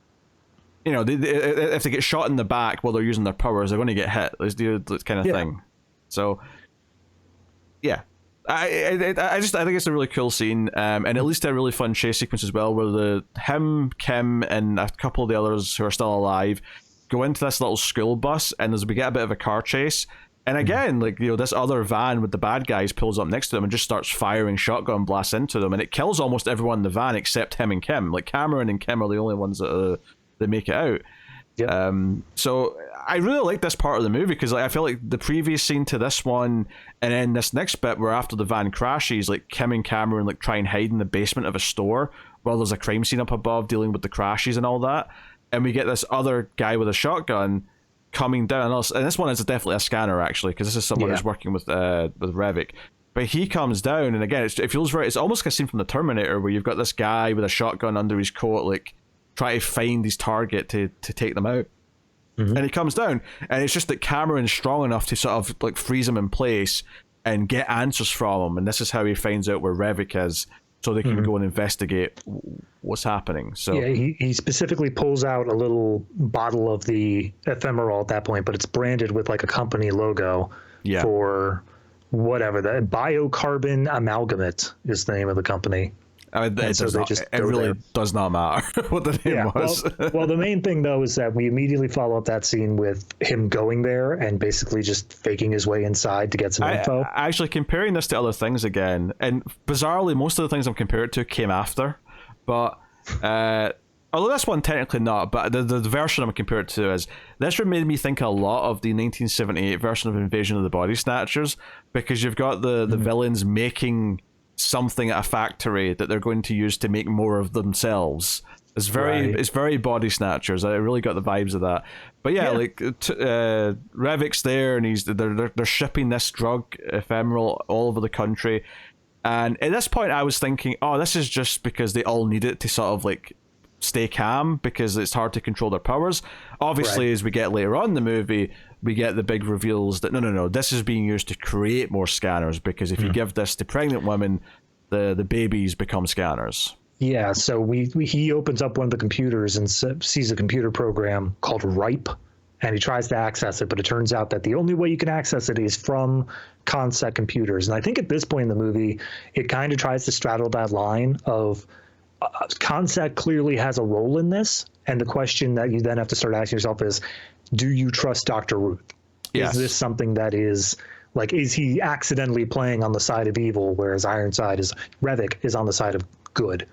you know, if they get shot in the back while they're using their powers, they're going to get hit. It's the kind of thing. So, yeah. I think it's a really cool scene, and at least a really fun chase sequence as well, where him, Kim, and a couple of the others who are still alive go into this little school bus, and we get a bit of a car chase, and again, like, you know, this other van with the bad guys pulls up next to them and just starts firing shotgun blasts into them, and it kills almost everyone in the van except him and Kim. Like Cameron and Kim are the only ones that make it out. Yep. So I really like this part of the movie because like, I feel like the previous scene to this one, and then this next bit where after the van crashes, like Kim and Cameron like try and hide in the basement of a store while there's a crime scene up above dealing with the crashes and all that, and we get this other guy with a shotgun coming down, and this one is definitely a scanner actually, because this is someone who's working with Revik. But he comes down, and again, it feels right. It's almost like a scene from the Terminator where you've got this guy with a shotgun under his coat, like try to find his target to take them out. And he comes down, and it's just that Cameron's strong enough to sort of like freeze him in place and get answers from him, and this is how he finds out where Revik is, so they can go and investigate what's happening. So yeah, he specifically pulls out a little bottle of the ephemeral at that point, but it's branded with like a company logo for whatever, that biocarbon amalgamate is the name of the company. I mean, it really does not matter what the name was. Well, the main thing, though, is that we immediately follow up that scene with him going there and basically just faking his way inside to get some info. Actually, comparing this to other things again, and bizarrely, most of the things I'm comparing it to came after, but although this one technically not, but the version I'm comparing it to is, this made me think a lot of the 1978 version of Invasion of the Body Snatchers, because you've got the villains making something at a factory that they're going to use to make more of themselves. It's very Body Snatchers. I really got the vibes of that. But like Revik's there, and they're shipping this drug ephemeral all over the country. And at this point, I was thinking, oh, this is just because they all need it to sort of like stay calm because it's hard to control their powers. Obviously, as we get later on in the movie, we get the big reveals that no, this is being used to create more scanners, because if you give this to pregnant women, the babies become scanners. Yeah, so he opens up one of the computers and sees a computer program called RIPE, and he tries to access it, but it turns out that the only way you can access it is from Concept computers. And I think at this point in the movie, it kind of tries to straddle that line of, Consec clearly has a role in this, and the question that you then have to start asking yourself is, do you trust Dr. Ruth? Yes. Is this something that is like, is he accidentally playing on the side of evil, whereas Revik is on the side of good?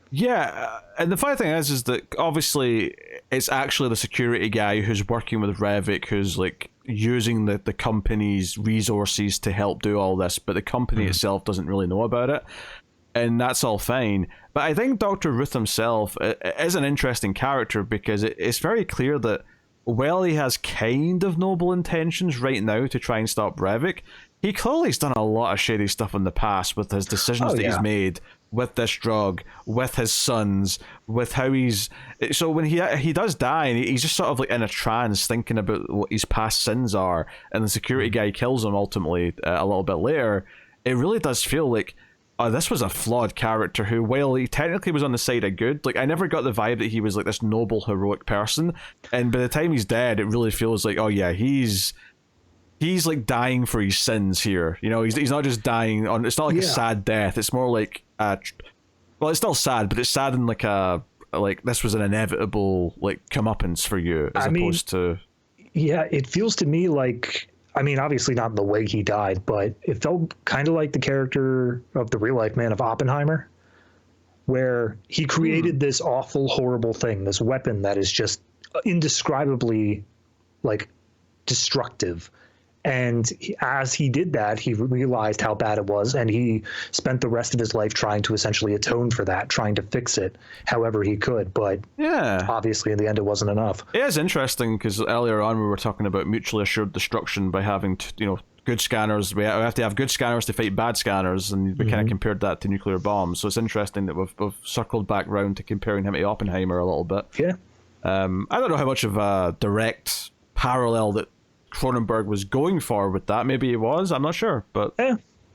Yeah, and the funny thing is that obviously it's actually the security guy who's working with Revik, who's like using the company's resources to help do all this, but the company itself doesn't really know about it, and that's all fine. But I think Dr. Ruth himself is an interesting character because it's very clear that while he has kind of noble intentions right now to try and stop Revik, he clearly has done a lot of shady stuff in the past with his decisions that he's made, with this drug, with his sons, with how he's... So when he does die, and he's just sort of like in a trance thinking about what his past sins are, and the security guy kills him ultimately a little bit later, it really does feel like, oh, this was a flawed character who, while he technically was on the side of good, like I never got the vibe that he was like this noble, heroic person, and by the time he's dead, it really feels like, oh yeah, he's like dying for his sins here. You know, he's not just dying on. It's not like a sad death. It's more like well, it's still sad, but it's sad in like a this was an inevitable like comeuppance for you, as opposed to. Yeah, it feels to me like, I mean, obviously not the way he died, but it felt kind of like the character of the real life man of Oppenheimer, where he created this awful, horrible thing, this weapon that is just indescribably like destructive. And as he did that, he realized how bad it was, and he spent the rest of his life trying to essentially atone for that, trying to fix it however he could. But obviously, in the end, it wasn't enough. It is interesting because earlier on we were talking about mutually assured destruction by having good scanners. We have to have good scanners to fight bad scanners, and we kind of compared that to nuclear bombs. So it's interesting that we've circled back round to comparing him to Oppenheimer a little bit. Yeah. I don't know how much of a direct parallel that Cronenberg was going for with that. Maybe he was. I'm not sure, but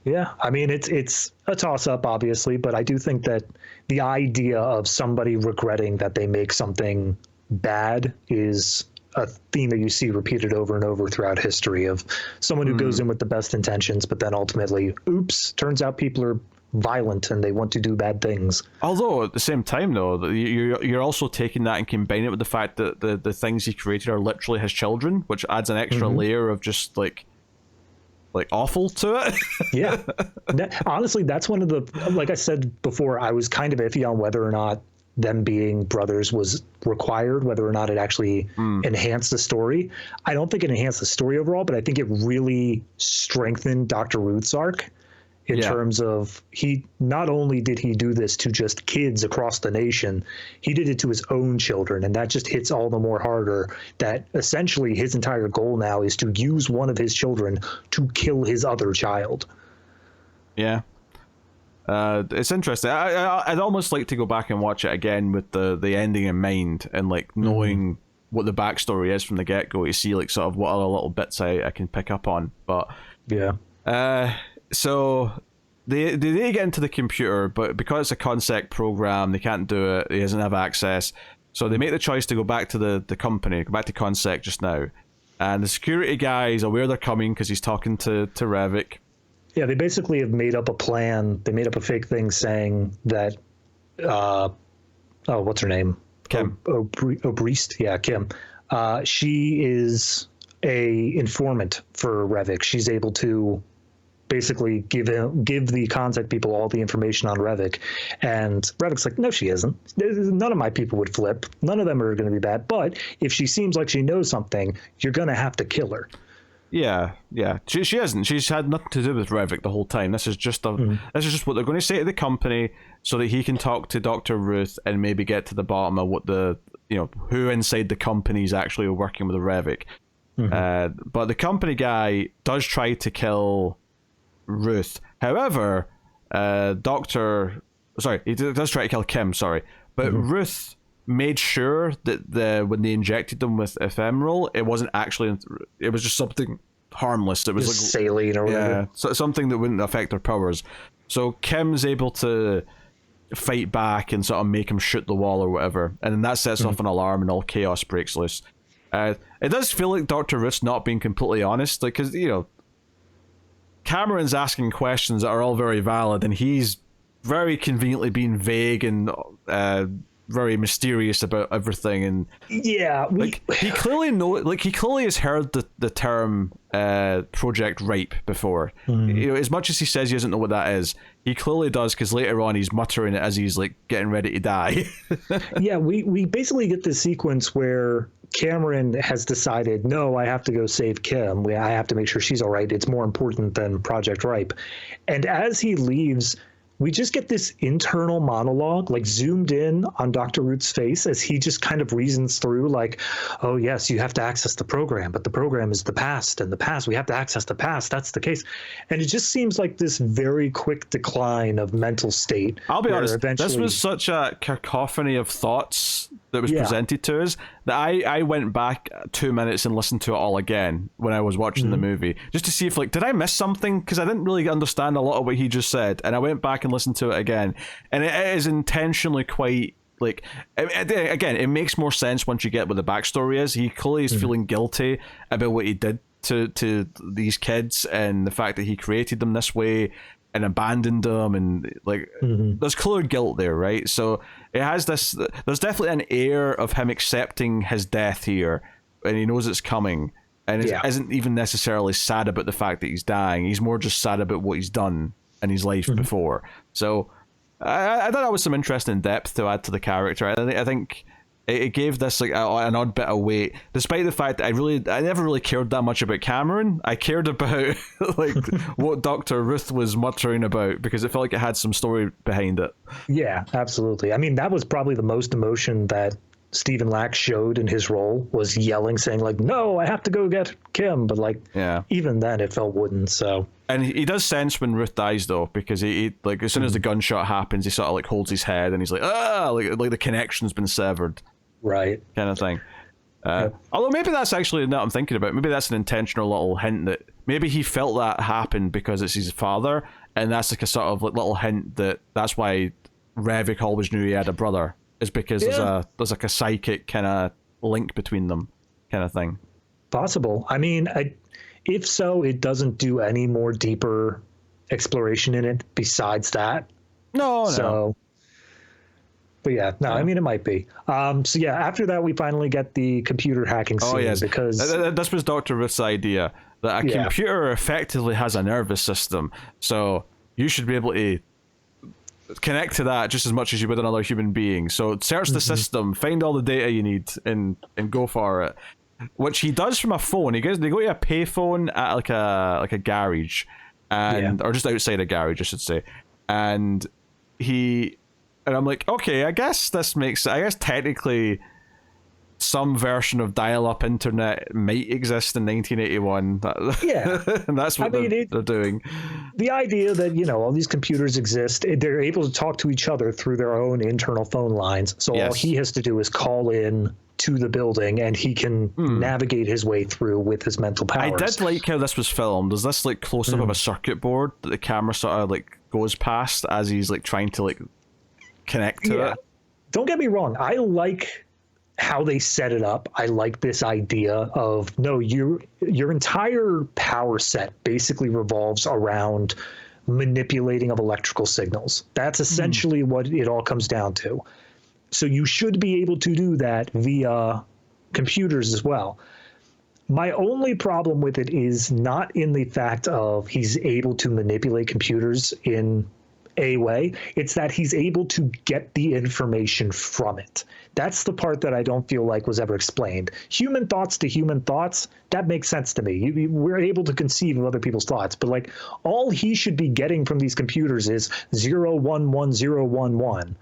yeah. I mean, it's a toss-up, obviously, but I do think that the idea of somebody regretting that they make something bad is a theme that you see repeated over and over throughout history, of someone who goes in with the best intentions, but then ultimately, oops, turns out people are violent and they want to do bad things. Although at the same time, though, you're also taking that and combining it with the fact that the things he created are literally his children, which adds an extra layer of just like awful to it. Yeah. Honestly, that's one of the, like I said before, I was kind of iffy on whether or not them being brothers was required, whether or not it actually enhanced the story. I don't think it enhanced the story overall, but I think it really strengthened Dr. Ruth's arc. In terms of, he not only did he do this to just kids across the nation, he did it to his own children, and that just hits all the more harder that essentially his entire goal now is to use one of his children to kill his other child. Yeah. It's interesting. I'd almost like to go back and watch it again with the ending in mind, and like knowing what the backstory is from the get-go, to see like sort of what other little bits I can pick up on. But so they get into the computer, but because it's a consec program, they can't do it. He doesn't have access. So they make the choice to go back to the company, go back to consec just now. And the security guy is aware they're coming because he's talking to Revik. Yeah, they basically have made up a plan. They made up a fake thing saying that, what's her name? Kim. Obrist? Yeah, Kim. She is a informant for Revik. She's able to basically give the contact people all the information on Revik, and Revik's like, no, she isn't. None of my people would flip. None of them are going to be bad. But if she seems like she knows something, you're going to have to kill her. Yeah. She hasn't. She's had nothing to do with Revik the whole time. This is just this is just what they're going to say to the company, so that he can talk to Dr. Ruth and maybe get to the bottom of what who inside the company is actually working with the Revik. But the company guy does try to kill Ruth. However, he does try to kill Kim, but Ruth made sure that when they injected them with ephemeral, it wasn't actually, it was just something harmless. It was just like saline or whatever. Yeah, so something that wouldn't affect their powers. So Kim's able to fight back and sort of make him shoot the wall or whatever, and then that sets off an alarm and all chaos breaks loose. It does feel like Dr. Ruth's not being completely honest, like, because Cameron's asking questions that are all very valid, and he's very conveniently being vague and very mysterious about everything, and Yeah, he clearly has heard the term Project Rape before. You know, as much as he says he doesn't know what that is, he clearly does, because later on he's muttering it as he's like getting ready to die. yeah, we basically get this sequence where Cameron has decided, no, I have to go save Kim. I have to make sure she's all right. It's more important than Project Ripe. And as he leaves, we just get this internal monologue, like zoomed in on Dr. Root's face as he just kind of reasons through, like, oh, yes, you have to access the program, but the program is the past, and the past, we have to access the past. That's the case. And it just seems like this very quick decline of mental state. I'll be honest, this was such a cacophony of thoughts that was presented to us that I went back 2 minutes and listened to it all again when I was watching the movie, just to see if, like, did I miss something? Because I didn't really understand a lot of what he just said, and I went back and listened to it again, and it is intentionally quite, like, again, it makes more sense once you get what the backstory is. He clearly is feeling guilty about what he did to these kids, and the fact that he created them this way and abandoned them, and like there's clear guilt there, right? So it has this, there's definitely an air of him accepting his death here, and he knows it's coming, and isn't even necessarily sad about the fact that he's dying. He's more just sad about what he's done in his life before. So I thought that was some interesting depth to add to the character. I think it gave this like an odd bit of weight, despite the fact that I never really cared that much about Cameron. I cared about like what Dr. Ruth was muttering about, because it felt like it had some story behind it. Yeah, absolutely. I mean, that was probably the most emotion that Stephen Lack showed in his role, was yelling, saying like, no, I have to go get Kim. But like, even then it felt wooden. So, and he does sense when Ruth dies though, because he like, as soon as the gunshot happens, he sort of like holds his head and he's like, like the connection's been severed. Right. Kind of thing. Although maybe that's actually, now I'm thinking about it, maybe that's an intentional little hint that maybe he felt that happen because it's his father, and that's like a sort of like little hint that that's why Revik always knew he had a brother, is because there's like a psychic kind of link between them, kind of thing. Possible. I mean, if so, it doesn't do any more deeper exploration in it besides that. No. But yeah, I mean, it might be. So yeah, after that, we finally get the computer hacking scene, because this was Dr. Ruth's idea, that a computer effectively has a nervous system, so you should be able to connect to that just as much as you would another human being. So search the system, find all the data you need, and go for it. Which he does from a phone. They go to a payphone at like a garage, or just outside a garage, I should say, and I'm like, okay, I guess technically some version of dial-up internet might exist in 1981. Yeah. And that's what they're doing. The idea that, all these computers exist, they're able to talk to each other through their own internal phone lines. So all he has to do is call in to the building, and he can navigate his way through with his mental powers. I did like how this was filmed. There's this like close-up of a circuit board that the camera sort of like goes past as he's like trying to like connect to it. Don't get me wrong, I like how they set it up. I like this idea of your entire power set basically revolves around manipulating of electrical signals. That's essentially what it all comes down to. So you should be able to do that via computers as well. My only problem with it is not in the fact of he's able to manipulate computers in a way, it's that he's able to get the information from it. That's the part that I don't feel like was ever explained. Human thoughts to human thoughts, that makes sense to me. We're able to conceive of other people's thoughts, but like all he should be getting from these computers is 011011.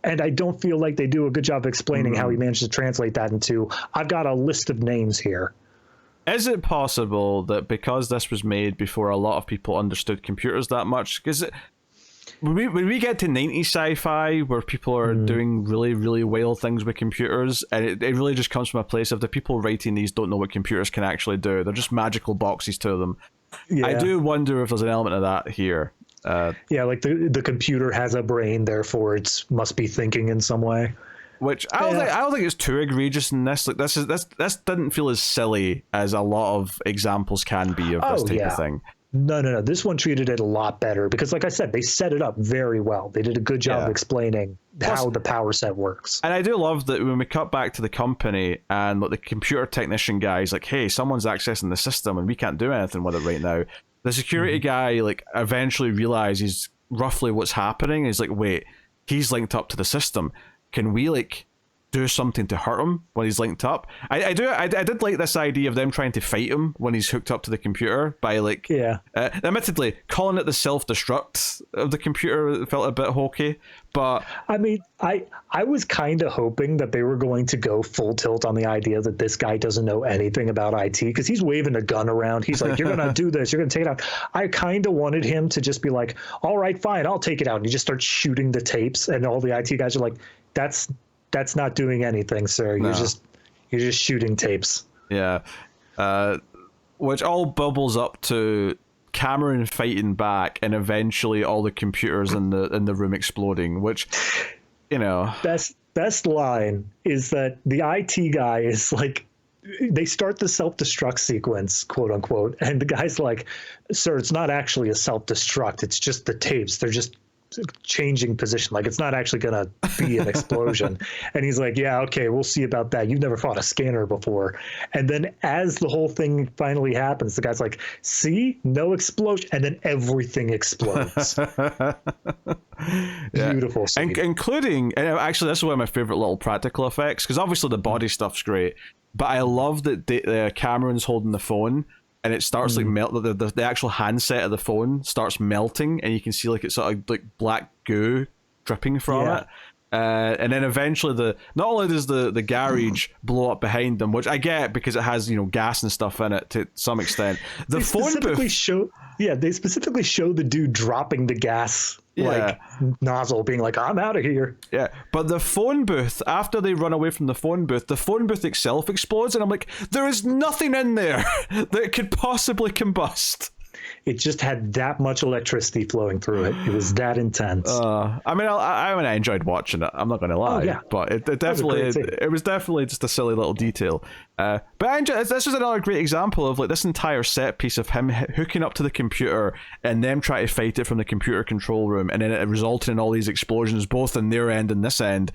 And I don't feel like they do a good job of explaining how he managed to translate that into, I've got a list of names here. Is it possible that because this was made before a lot of people understood computers that much, because when we get to 90s sci-fi where people are doing really, really wild things with computers, and it really just comes from a place of the people writing these don't know what computers can actually do. They're just magical boxes to them. Yeah. I do wonder if there's an element of that here. Like the computer has a brain, therefore it must be thinking in some way. Which I don't think it's too egregious in this. Like this didn't feel as silly as a lot of examples can be of this type of thing. No. This one treated it a lot better because, like I said, they set it up very well. They did a good job of explaining how the power set works. And I do love that when we cut back to the company and like the computer technician guy's like, hey, someone's accessing the system and we can't do anything with it right now. The security guy like eventually realizes roughly what's happening. He's like, wait, he's linked up to the system. Can we like do something to hurt him when he's linked up? I did like this idea of them trying to fight him when he's hooked up to the computer by like admittedly calling it the self-destruct of the computer felt a bit hokey, but I mean, I was kind of hoping that they were going to go full tilt on the idea that this guy doesn't know anything about IT because he's waving a gun around. He's like, you're gonna do this, you're gonna take it out. I kind of wanted him to just be like, all right, fine, I'll take it out, and he just starts shooting the tapes, and all the IT guys are like, that's not doing anything, sir. You're just shooting tapes. Yeah. Which all bubbles up to Cameron fighting back and eventually all the computers in the room exploding, which, you know. Best line is that the IT guy is like, they start the self-destruct sequence, quote unquote, and the guy's like, sir, it's not actually a self-destruct, it's just the tapes. They're just changing position, like it's not actually gonna be an explosion. And he's like, yeah, okay, we'll see about that, you've never fought a scanner before. And then as the whole thing finally happens, the guy's like, see, no explosion, and then everything explodes. Beautiful scene. Including, and actually this is one of my favorite little practical effects, because obviously the body stuff's great, but I love that Cameron's holding the phone and it starts like melt. The actual handset of the phone starts melting, and you can see like it's sort of like black goo dripping from it. And then eventually not only does the garage blow up behind them, which I get because it has, you know, gas and stuff in it to some extent. The phone booth. They specifically show the dude dropping the gas like nozzle, being like, I'm out of here. Yeah, but the phone booth, after they run away from the phone booth itself explodes, and I'm like, there is nothing in there that could possibly combust. It just had that much electricity flowing through it. It was that intense. I mean, I enjoyed watching it. I'm not going to lie, but it was definitely just a silly little detail. But I enjoyed, this was another great example of like this entire set piece of him hooking up to the computer and them trying to fight it from the computer control room, and then it resulted in all these explosions, both in their end and this end.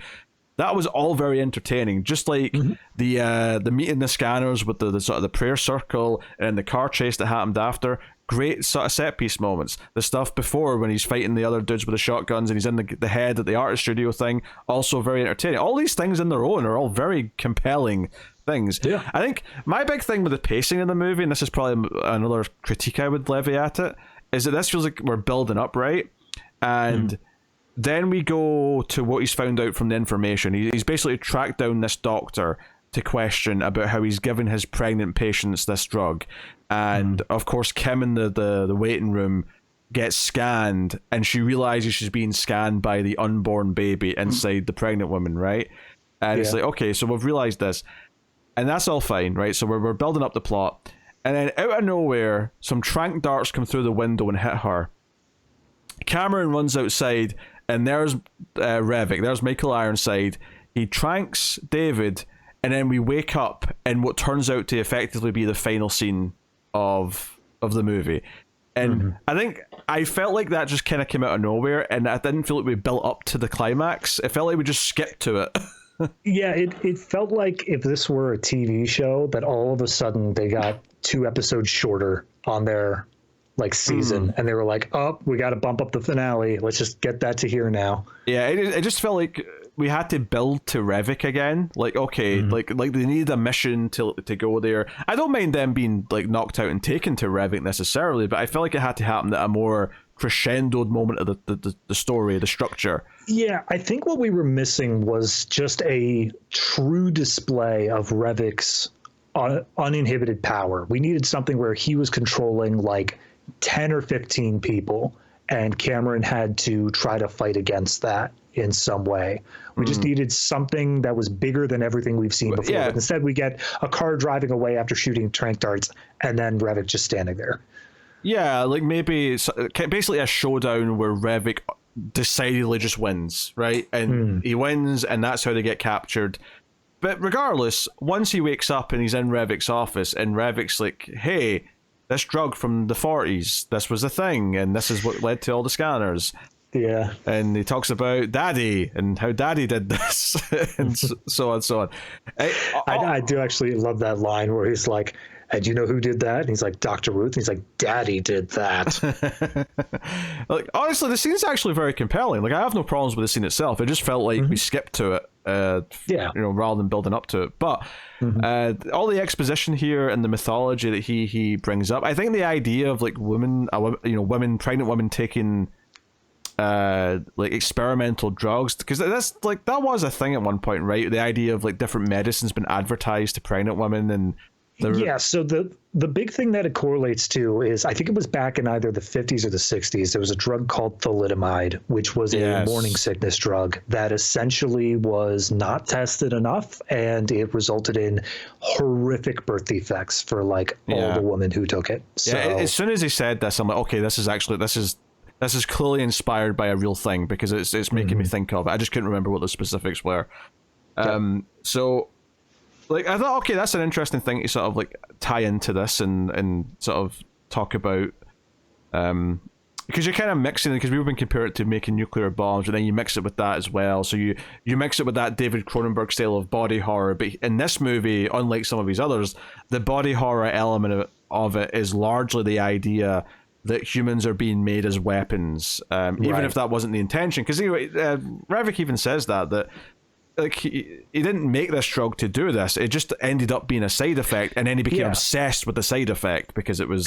That was all very entertaining, just like the meeting the scanners with the sort of the prayer circle and the car chase that happened after. Great sort of set piece moments. The stuff before when he's fighting the other dudes with the shotguns and he's in the head at the artist studio thing, also very entertaining. All these things in their own are all very compelling things. Yeah. I think my big thing with the pacing of the movie, and this is probably another critique I would levy at it, is that this feels like we're building up, right? And then we go to what he's found out from the information. He's basically tracked down this doctor to question about how he's given his pregnant patients this drug. And of course, Kim in the waiting room gets scanned, and she realizes she's being scanned by the unborn baby inside the pregnant woman, right? And it's like, okay, so we've realized this. And that's all fine, right? So we're building up the plot. And then out of nowhere, some tranq darts come through the window and hit her. Cameron runs outside, and there's Revik, there's Michael Ironside. He tranks David, and then we wake up in what turns out to effectively be the final scene of the movie. And I think I felt like that just kind of came out of nowhere, and I didn't feel like we built up to the climax. It felt like we just skipped to it. Yeah, it felt like if this were a TV show, that all of a sudden they got 2 episodes shorter on their like season, and they were like, oh, we got to bump up the finale, let's just get that to here now. Yeah, it just felt like we had to build to Revik again. Like, okay, like they needed a mission to go there. I don't mind them being like knocked out and taken to Revik necessarily, but I felt like it had to happen at a more crescendoed moment of the story, the structure. Yeah, I think what we were missing was just a true display of Revik's uninhibited power. We needed something where he was controlling like 10 or 15 people, and Cameron had to try to fight against that in some way. We just needed something that was bigger than everything we've seen before. But instead, we get a car driving away after shooting tranq darts, and then Revik just standing there. Yeah, like maybe it's basically a showdown where Revik decidedly just wins, right? And he wins, and that's how they get captured. But regardless, once he wakes up and he's in Revik's office, and Revik's like, hey, this drug from the 40s, this was a thing, and this is what led to all the scanners. Yeah. And he talks about Daddy and how Daddy did this, and so on, so on. I do actually love that line where he's like, and you know who did that? And he's like, Dr. Ruth. And he's like, Daddy did that. Like, honestly, the scene's actually very compelling. Like, I have no problems with the scene itself. It just felt like we skipped to it, rather than building up to it. But all the exposition here and the mythology that he brings up, I think the idea of like women, pregnant women taking like experimental drugs, because that's like that was a thing at one point, right? The idea of like different medicines been advertised to pregnant women, and so the big thing that it correlates to is, I think it was back in either the 50s or the 60s, there was a drug called thalidomide, which was a morning sickness drug that essentially was not tested enough, and it resulted in horrific birth defects for like all the women who took it. So as soon as he said this, I'm like, okay, this is clearly inspired by a real thing, because it's making me think of it. I just couldn't remember what the specifics were. So like, I thought, okay, that's an interesting thing to sort of like tie into this and sort of talk about, because you're kind of mixing it, because we've been comparing it to making nuclear bombs, and then you mix it with that as well. So you mix it with that David Cronenberg style of body horror, but in this movie, unlike some of his others, the body horror element of it is largely the idea that humans are being made as weapons, even if that wasn't the intention. Because anyway, Revik even says that like he didn't make this drug to do this. It just ended up being a side effect, and then he became obsessed with the side effect because it was...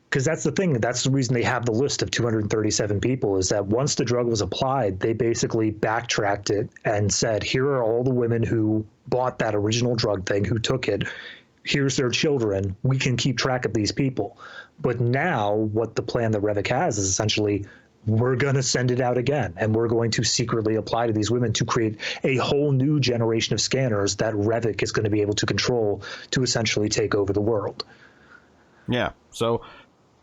Because that's the thing. That's the reason they have the list of 237 people, is that once the drug was applied, they basically backtracked it and said, here are all the women who bought that original drug thing, who took it. Here's their children. We can keep track of these people. But now what the plan that Revik has is essentially, we're going to send it out again, and we're going to secretly apply to these women to create a whole new generation of scanners that Revik is going to be able to control to essentially take over the world. Yeah. So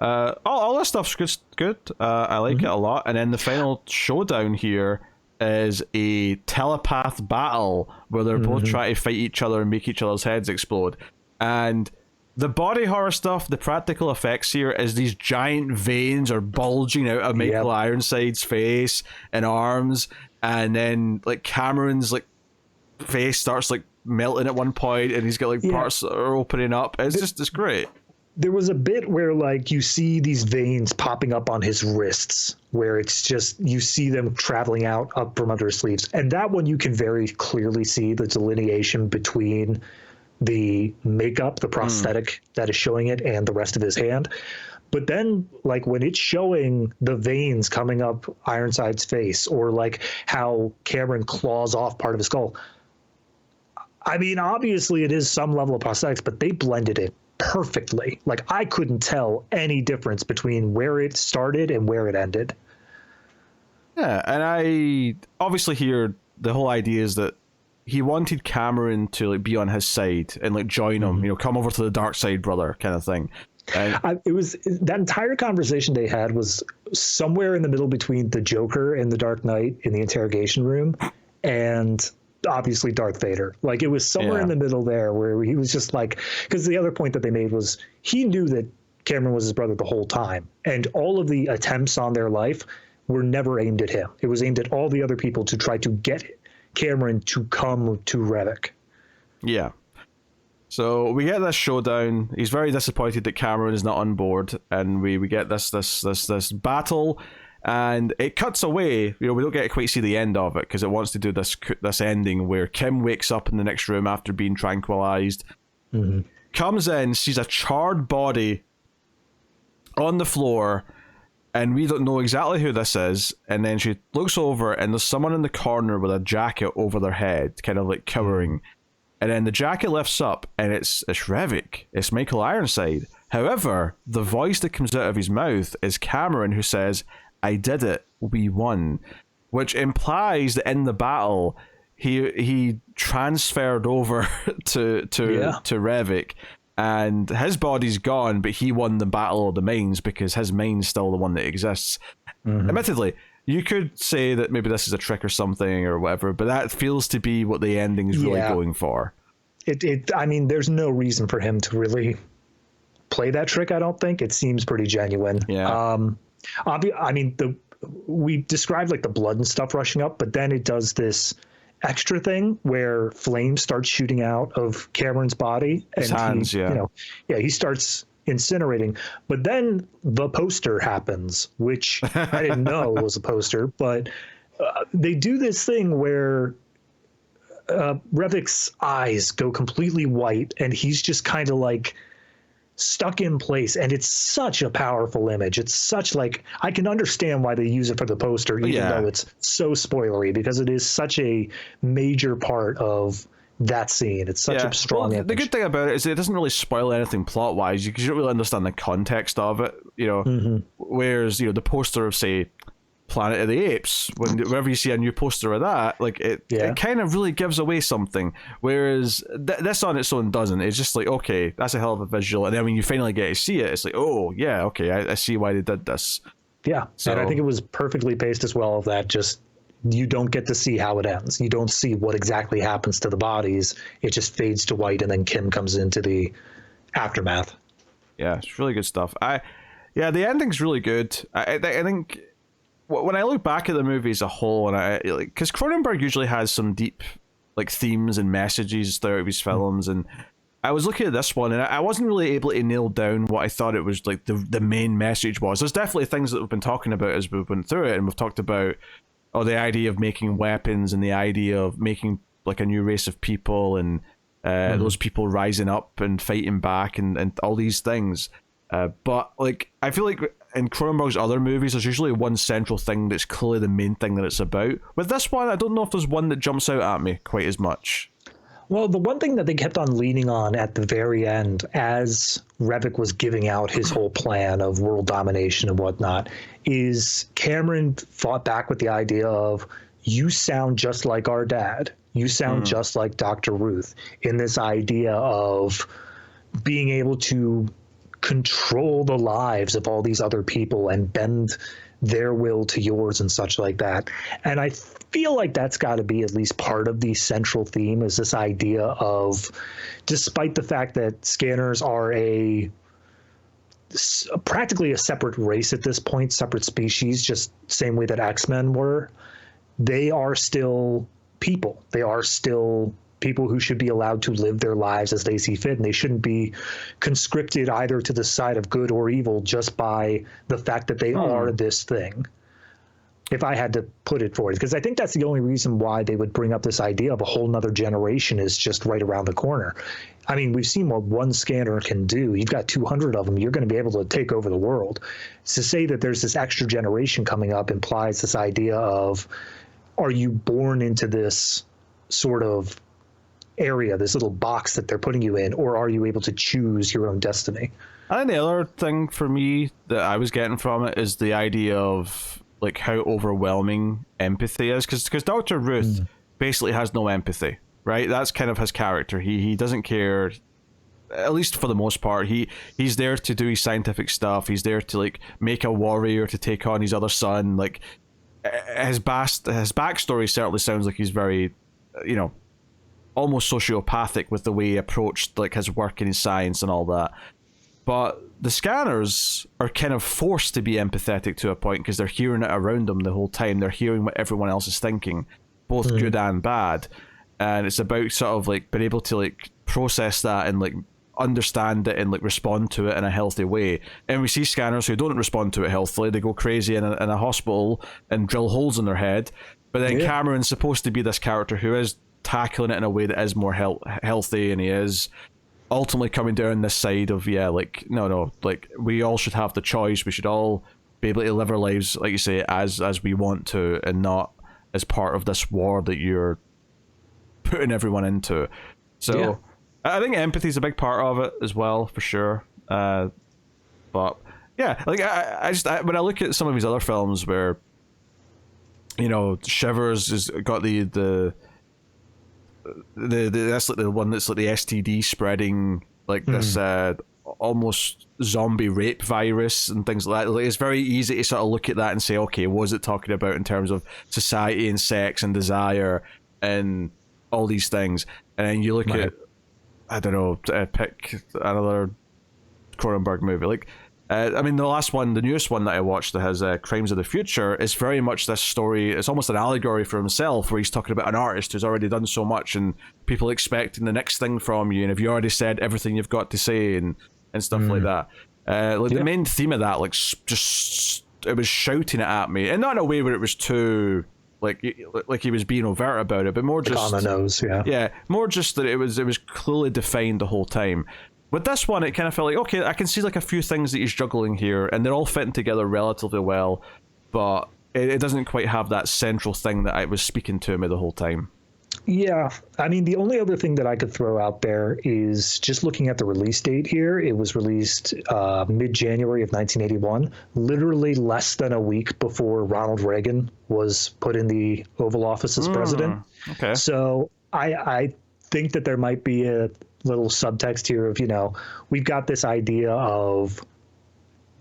all this stuff's good. I like it a lot. And then the final showdown here is a telepath battle where they're both trying to fight each other and make each other's heads explode. And the body horror stuff, the practical effects here is these giant veins are bulging out of Michael Ironside's face and arms, and then like Cameron's like face starts like melting at one point, and he's got like parts that are opening up. It's great. There was a bit where like you see these veins popping up on his wrists, where it's just, you see them traveling out up from under his sleeves, and that one you can very clearly see the delineation between the makeup, the prosthetic that is showing it, and the rest of his hand. But then like when it's showing the veins coming up Ironside's face, or like how Cameron claws off part of his skull, I mean, obviously it is some level of prosthetics, but they blended it perfectly. Like, I couldn't tell any difference between where it started and where it ended. Yeah, and I obviously hear the whole idea is that he wanted Cameron to like be on his side and like join him, come over to the dark side, brother, kind of thing. And it was that entire conversation they had was somewhere in the middle between the Joker and the Dark Knight in the interrogation room, and obviously Darth Vader. Like, it was somewhere in the middle there, where he was just like, because the other point that they made was he knew that Cameron was his brother the whole time, and all of the attempts on their life were never aimed at him. It was aimed at all the other people to try to get Cameron to come to Revik. Yeah. So we get this showdown. He's very disappointed that Cameron is not on board, and we get this battle, and it cuts away. We don't get to quite see the end of it because it wants to do this ending where Kim wakes up in the next room after being tranquilized, comes in, sees a charred body on the floor, and we don't know exactly who this is, and then she looks over and there's someone in the corner with a jacket over their head, kind of like cowering. And then the jacket lifts up, and it's Revik. It's Michael Ironside. However, the voice that comes out of his mouth is Cameron, who says, "I did it. We won," which implies that in the battle, he transferred over to Revik, and his body's gone, but he won the battle of the minds because his mind's still the one that exists. Admittedly, you could say that maybe this is a trick or something or whatever, but that feels to be what the ending's really going for. I mean, there's no reason for him to really play that trick. I don't think it seems pretty genuine. Yeah. I mean, we described like the blood and stuff rushing up, but then it does this extra thing where flames start shooting out of Cameron's body, and His hands, he starts incinerating. But then the poster happens, which I didn't know was a poster, but they do this thing where Revik's eyes go completely white, and he's just kind of like stuck in place, and it's such a powerful image. It's such like, I can understand why they use it for the poster, even though it's so spoilery, because it is such a major part of that scene. It's such a strong image. The good thing about it is it doesn't really spoil anything plot wise, because you don't really understand the context of it, whereas the poster of, say, Planet of the Apes, whenever you see a new poster of that, like it kind of really gives away something, whereas this on its own doesn't. It's just like, okay, that's a hell of a visual, and then when you finally get to see it, it's like, oh yeah, okay, I see why they did this. So, and I think it was perfectly paced as well, of that just, you don't get to see how it ends. You don't see what exactly happens to the bodies. It just fades to white, and then Kim comes into the aftermath. Yeah, it's really good stuff. The ending's really good. I think when I look back at the movie as a whole, and because Cronenberg usually has some deep like themes and messages throughout his films, and I was looking at this one, and I wasn't really able to nail down what I thought it was like the main message was. There's definitely things that we've been talking about as we've been through it, and we've talked about the idea of making weapons, and the idea of making like a new race of people, and those people rising up and fighting back, and all these things. But like, I feel like in Cronenberg's other movies, there's usually one central thing that's clearly the main thing that it's about. With this one, I don't know if there's one that jumps out at me quite as much. Well, the one thing that they kept on leaning on at the very end, as Revik was giving out his whole plan of world domination and whatnot, is Cameron fought back with the idea of, you sound just like our dad. You sound just like Dr. Ruth, in this idea of being able to control the lives of all these other people and bend their will to yours and such like that. And I feel like that's got to be at least part of the central theme, is this idea of, despite the fact that scanners are practically a separate race at this point, separate species, just same way that X-Men were, they are still people. They are still people who should be allowed to live their lives as they see fit, and they shouldn't be conscripted either to the side of good or evil just by the fact that they are this thing, if I had to put it forward. Because I think that's the only reason why they would bring up this idea of a whole nother generation is just right around the corner. I mean, we've seen what one scanner can do. You've got 200 of them. You're going to be able to take over the world. To say that there's this extra generation coming up implies this idea of, are you born into this sort of area, this little box that they're putting you in, or are you able to choose your own destiny? I think the other thing for me that I was getting from it is the idea of like how overwhelming empathy is, because Dr. Ruth basically has no empathy, right? That's kind of his character. He doesn't care, at least for the most part. He's there to do his scientific stuff. He's there to like make a warrior to take on his other son. Like his backstory certainly sounds like he's very, almost sociopathic with the way he approached like his work in his science and all that. But the scanners are kind of forced to be empathetic to a point, because they're hearing it around them the whole time. They're hearing what everyone else is thinking, both good and bad. And it's about sort of like being able to like process that and like understand it and like respond to it in a healthy way. And we see scanners who don't respond to it healthily. They go crazy in a hospital and drill holes in their head. But then Cameron's supposed to be this character who is tackling it in a way that is more healthy, and he is ultimately coming down this side of no, like we all should have the choice. We should all be able to live our lives, like you say, as we want to, and not as part of this war that you're putting everyone into. So I think empathy is a big part of it as well, for sure. But yeah, like I just when I look at some of his other films where Shivers has got the that's like the one that's like the STD spreading, like this almost zombie rape virus and things like that. Like, it's very easy to sort of look at that and say, okay, what is it talking about in terms of society and sex and desire and all these things? And then you look at, I don't know, pick another Cronenberg movie. Like, I mean, the last one, the newest one that I watched that has Crimes of the Future is very much this story. It's almost an allegory for himself, where he's talking about an artist who's already done so much and people expecting the next thing from you. And if you already said everything you've got to say and stuff like that. The main theme of that, like, just it was shouting it at me, and not in a way where it was too like he was being overt about it, but more just on the nose, more just that it was clearly defined the whole time. With this one, it kind of felt like, okay, I can see like a few things that he's juggling here, and they're all fitting together relatively well, but it doesn't quite have that central thing that I was speaking to me the whole time. Yeah, I mean, the only other thing that I could throw out there is just looking at the release date here. It was released mid-January of 1981, literally less than a week before Ronald Reagan was put in the Oval Office as president. Okay. So I think that there might be a little subtext here of, we've got this idea of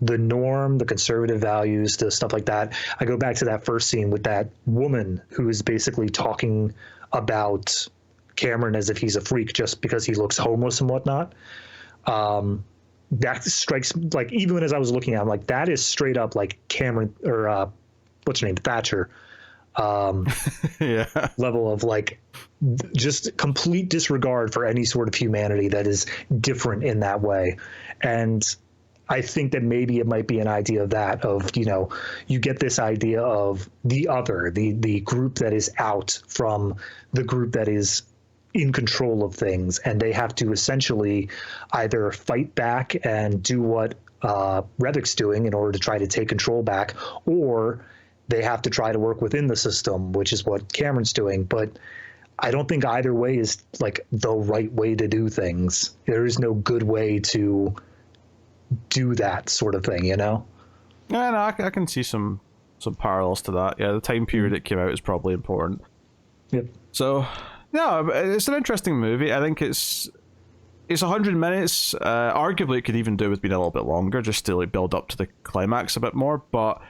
the norm, the conservative values, the stuff like that. I go back to that first scene with that woman who is basically talking about Cameron as if he's a freak just because he looks homeless and whatnot. That strikes, like, even as I was looking at it, I'm like, that is straight up like Cameron, or what's her name, Thatcher, level of like just complete disregard for any sort of humanity that is different in that way. And I think that maybe it might be an idea of that, of, you get this idea of the other, the group that is out from the group that is in control of things, and they have to essentially either fight back and do what Revick's doing in order to try to take control back, or they have to try to work within the system, which is what Cameron's doing. But I don't think either way is like the right way to do things. There is no good way to do that sort of thing, Yeah, no, I can see some parallels to that. Yeah, the time period it came out is probably important. Yep. So, no, it's an interesting movie. I think it's 100 minutes. Arguably, it could even do with being a little bit longer, just to like build up to the climax a bit more. But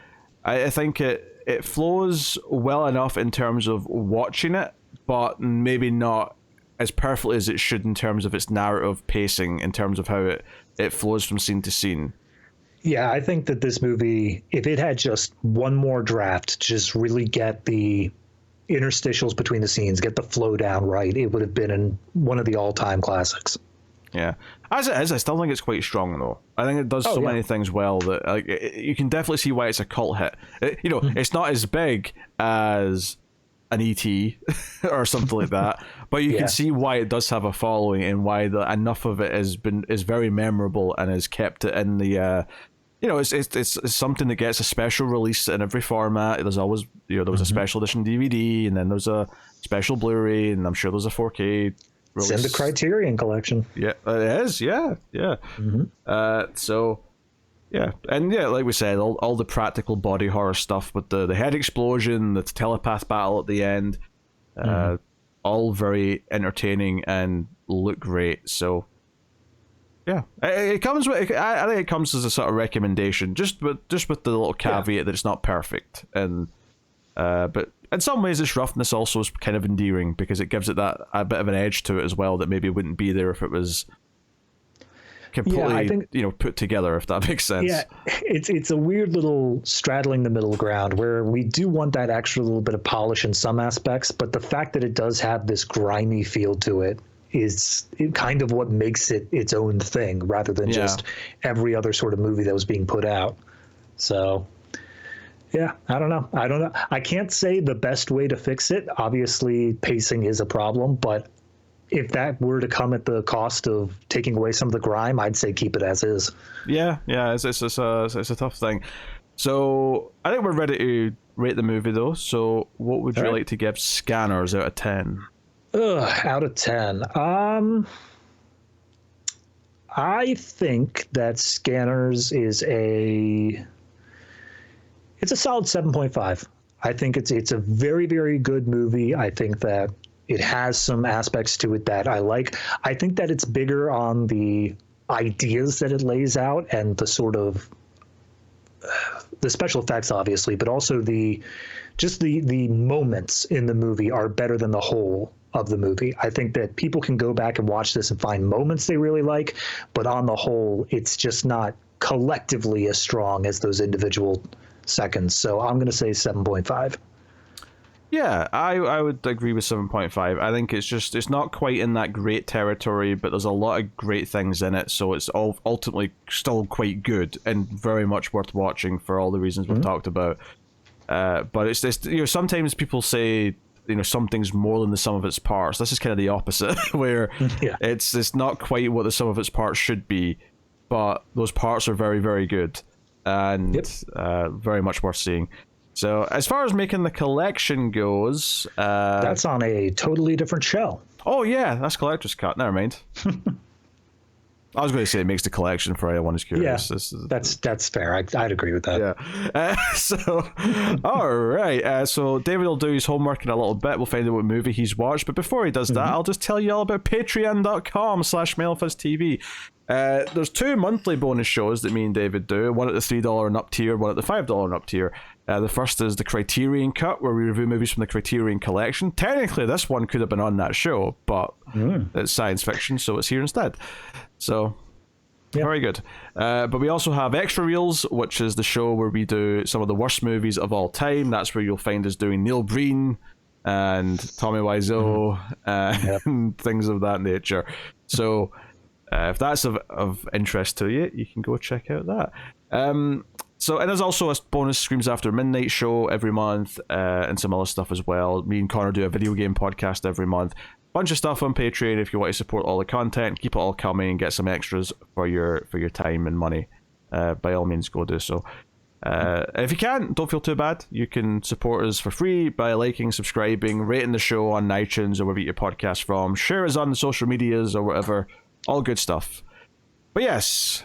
I think it flows well enough in terms of watching it, but maybe not as perfectly as it should in terms of its narrative pacing, in terms of how it flows from scene to scene. Yeah, I think that this movie, if it had just one more draft, just really get the interstitials between the scenes, get the flow down right, it would have been in one of the all-time classics. Yeah. As it is, I still think it's quite strong, though. I think it does many things well that, like, you can definitely see why it's a cult hit. It's not as big as an E.T. or something like that, but you can see why it does have a following, and why enough of it is very memorable and has kept it in the it's something that gets a special release in every format. There's always there was a special edition DVD, and then there's a special Blu-ray, and I'm sure there's a 4K release. It's in the Criterion collection. Yeah, it is. Yeah. So yeah, and yeah, like we said, all the practical body horror stuff with the head explosion, the telepath battle at the end, all very entertaining and look great. So yeah, it comes with. I think it comes as a sort of recommendation, just with the little caveat that it's not perfect, and but in some ways its roughness also is kind of endearing, because it gives it a bit of an edge to it as well that maybe wouldn't be there if it was completely put together, if that makes sense. Yeah, it's a weird little straddling the middle ground where we do want that extra little bit of polish in some aspects, but the fact that it does have this grimy feel to it is kind of what makes it its own thing, rather than just every other sort of movie that was being put out. So yeah, I don't know. I can't say the best way to fix it. Obviously pacing is a problem, but if that were to come at the cost of taking away some of the grime, I'd say keep it as is. Yeah, it's a tough thing. So I think we're ready to rate the movie, though. So what would you like to give Scanners out of 10? Out of 10. I think that Scanners is a solid 7.5. I think it's a very, very good movie. I think that it has some aspects to it that I like. I think that it's bigger on the ideas that it lays out, and the sort of the special effects, obviously, but also the moments in the movie are better than the whole. of the movie. I think that people can go back and watch this and find moments they really like, but on the whole, it's just not collectively as strong as those individual seconds. So I'm going to say 7.5. Yeah, I would agree with 7.5. I think it's not quite in that great territory, but there's a lot of great things in it, so it's all ultimately still quite good and very much worth watching for all the reasons we've talked about. But it's sometimes people say something's more than the sum of its parts. This is kind of the opposite, where it's not quite what the sum of its parts should be, but those parts are very, very good and very much worth seeing. So as far as making the collection goes, that's on a totally different show. Oh yeah, that's collector's cut. Never mind. I was going to say it makes the collection for anyone who's curious. Yeah, that's fair. I'd agree with that. Yeah. All right. So David will do his homework in a little bit. We'll find out what movie he's watched. But before he does that, I'll just tell you all about patreon.com/MailFuzzTV. There's 2 monthly bonus shows that me and David do. One at the $3 and up tier, one at the $5 and up tier. The first is the Criterion Cut, where we review movies from the Criterion Collection. Technically, this one could have been on that show, but it's science fiction, so it's here instead. So, very good. But we also have Extra Reels, which is the show where we do some of the worst movies of all time. That's where you'll find us doing Neil Breen and Tommy Wiseau and things of that nature. So, if that's of interest to you, you can go check out that. So, and there's also a bonus Screams After Midnight show every month, and some other stuff as well. Me and Connor do a video game podcast every month. Bunch of stuff on Patreon if you want to support all the content. Keep it all coming and get some extras for your time and money. By all means, go do so. If you can't, don't feel too bad. You can support us for free by liking, subscribing, rating the show on iTunes or wherever you get your podcast from. Share us on the social medias or whatever. All good stuff. But yes,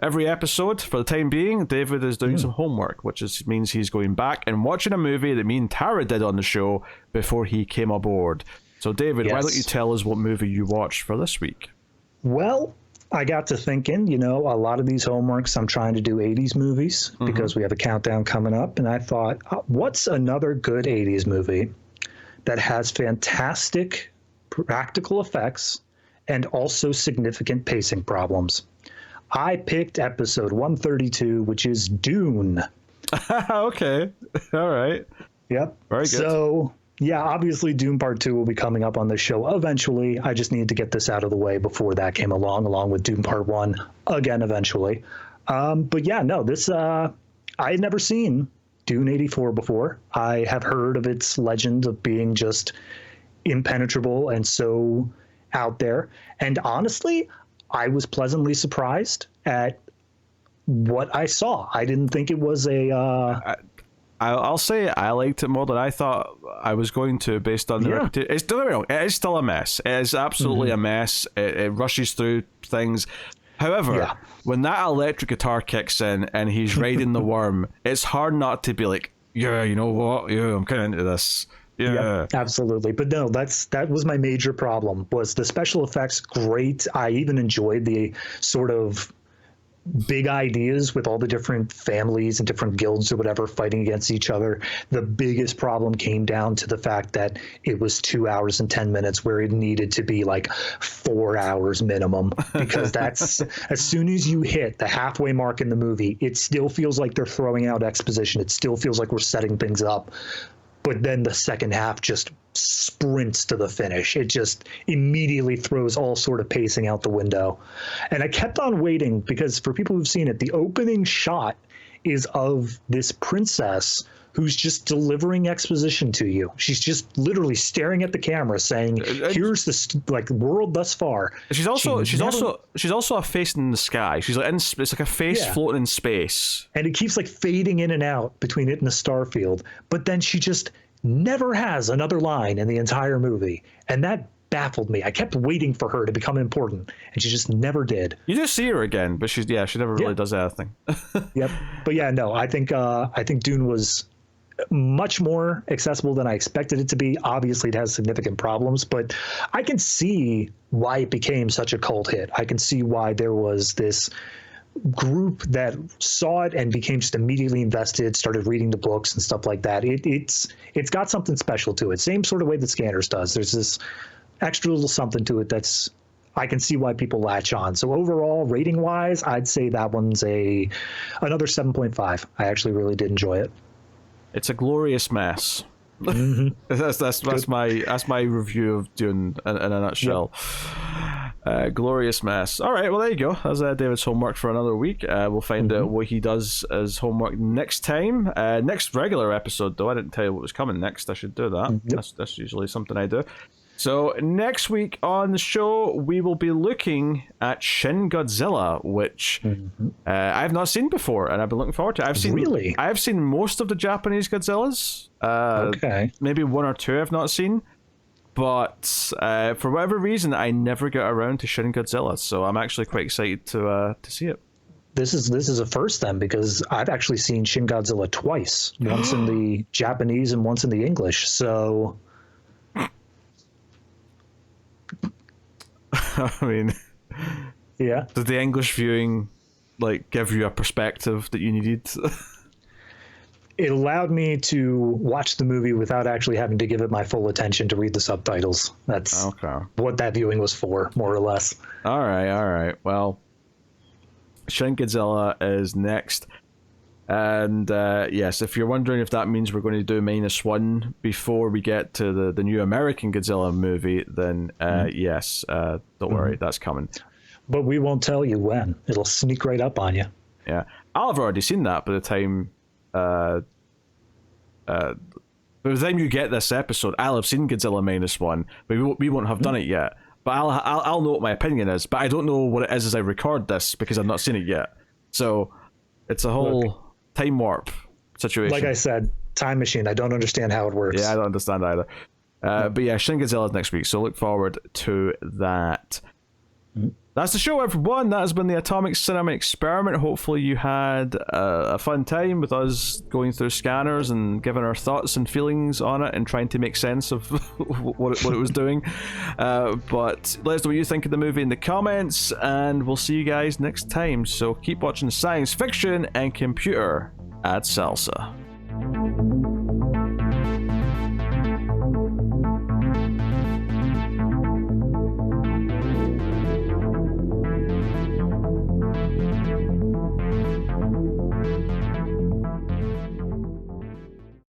every episode, for the time being, David is doing some homework, which means he's going back and watching a movie that me and Tara did on the show before he came aboard. So, David, why don't you tell us what movie you watched for this week? Well, I got to thinking, a lot of these homeworks, I'm trying to do 80s movies because we have a countdown coming up. And I thought, what's another good 80s movie that has fantastic practical effects and also significant pacing problems? I picked episode 132, which is Dune. Okay. All right. Yep. Very good. So, yeah, obviously Dune Part 2 will be coming up on this show eventually. I just needed to get this out of the way before that came along with Dune Part 1 again eventually. But yeah, no, this I had never seen Dune 84 before. I have heard of its legend of being just impenetrable and so out there. And honestly, I was pleasantly surprised at what I saw. I didn't think it was I'll say I liked it more than I thought I was going to, based on the reputation. It is still a mess. It is absolutely a mess. It rushes through things. However, when that electric guitar kicks in and he's riding the worm, it's hard not to be like, yeah, you know what? Yeah, I'm kind of into this. Yeah, absolutely. But no, that was my major problem. Was the special effects great? I even enjoyed the sort of big ideas with all the different families and different guilds or whatever fighting against each other. The biggest problem came down to the fact that it was 2 hours and 10 minutes where it needed to be like 4 hours minimum, because that's as soon as you hit the halfway mark in the movie, it still feels like they're throwing out exposition. It still feels like we're setting things up. But then the second half just sprints to the finish. It just immediately throws all sort of pacing out the window. And I kept on waiting because for people who've seen it, the opening shot is of this princess who's just delivering exposition to you. She's just literally staring at the camera saying, here's the world thus far. She's also a face in the sky. She's like it's like a face floating in space. And it keeps like fading in and out between it and the star field. But then she just never has another line in the entire movie. And that baffled me. I kept waiting for her to become important, and she just never did. You just see her again, but she never really does anything. Yep. But yeah, no, I think Dune was much more accessible than I expected it to be. Obviously, it has significant problems, but I can see why it became such a cult hit. I can see why there was this group that saw it and became just immediately invested, started reading the books and stuff like that. It's got something special to it. Same sort of way that Scanners does. There's this extra little something to it that's I can see why people latch on. So overall, rating wise, I'd say that one's another 7.5. I actually really did enjoy it. It's a glorious mess. Mm-hmm. that's my review of Dune in a nutshell. Yep. Glorious mess. All right, well there you go. That's David's homework for another week. We'll find out what he does as homework next time. Next regular episode, though, I didn't tell you what was coming next. I should do that. Yep. That's usually something I do. So next week on the show, we will be looking at Shin Godzilla, which I've not seen before, and I've been looking forward to. I've seen most of the Japanese Godzillas. Okay. Maybe one or two I've not seen, but for whatever reason, I never get around to Shin Godzilla. So I'm actually quite excited to see it. This is a first then, because I've actually seen Shin Godzilla twice, once in the Japanese and once in the English. So. I mean, yeah. Did the English viewing give you a perspective that you needed? It allowed me to watch the movie without actually having to give it my full attention to read the subtitles. That's what that viewing was for, more or less. All right. Well, Shin Godzilla is next. And yes, if you're wondering if that means we're going to do -1 before we get to the new American Godzilla movie, then yes, don't worry, that's coming. But we won't tell you when. It'll sneak right up on you. Yeah, I'll have already seen that by the time. By the time you get this episode, I'll have seen Godzilla -1, but we won't have done it yet. But I'll know what my opinion is, but I don't know what it is as I record this because I've not seen it yet. So it's a whole time warp situation. Like I said, time machine. I don't understand how it works. Yeah, I don't understand either. But yeah, Shin Godzilla is next week, so look forward to that. That's the show, everyone. That has been the Atomic Cinema Experiment. Hopefully you had a fun time with us going through Scanners and giving our thoughts and feelings on it and trying to make sense of what it was doing. But let us know what you think of the movie in the comments, and we'll see you guys next time. So keep watching Science Fiction and Computer at Salsa.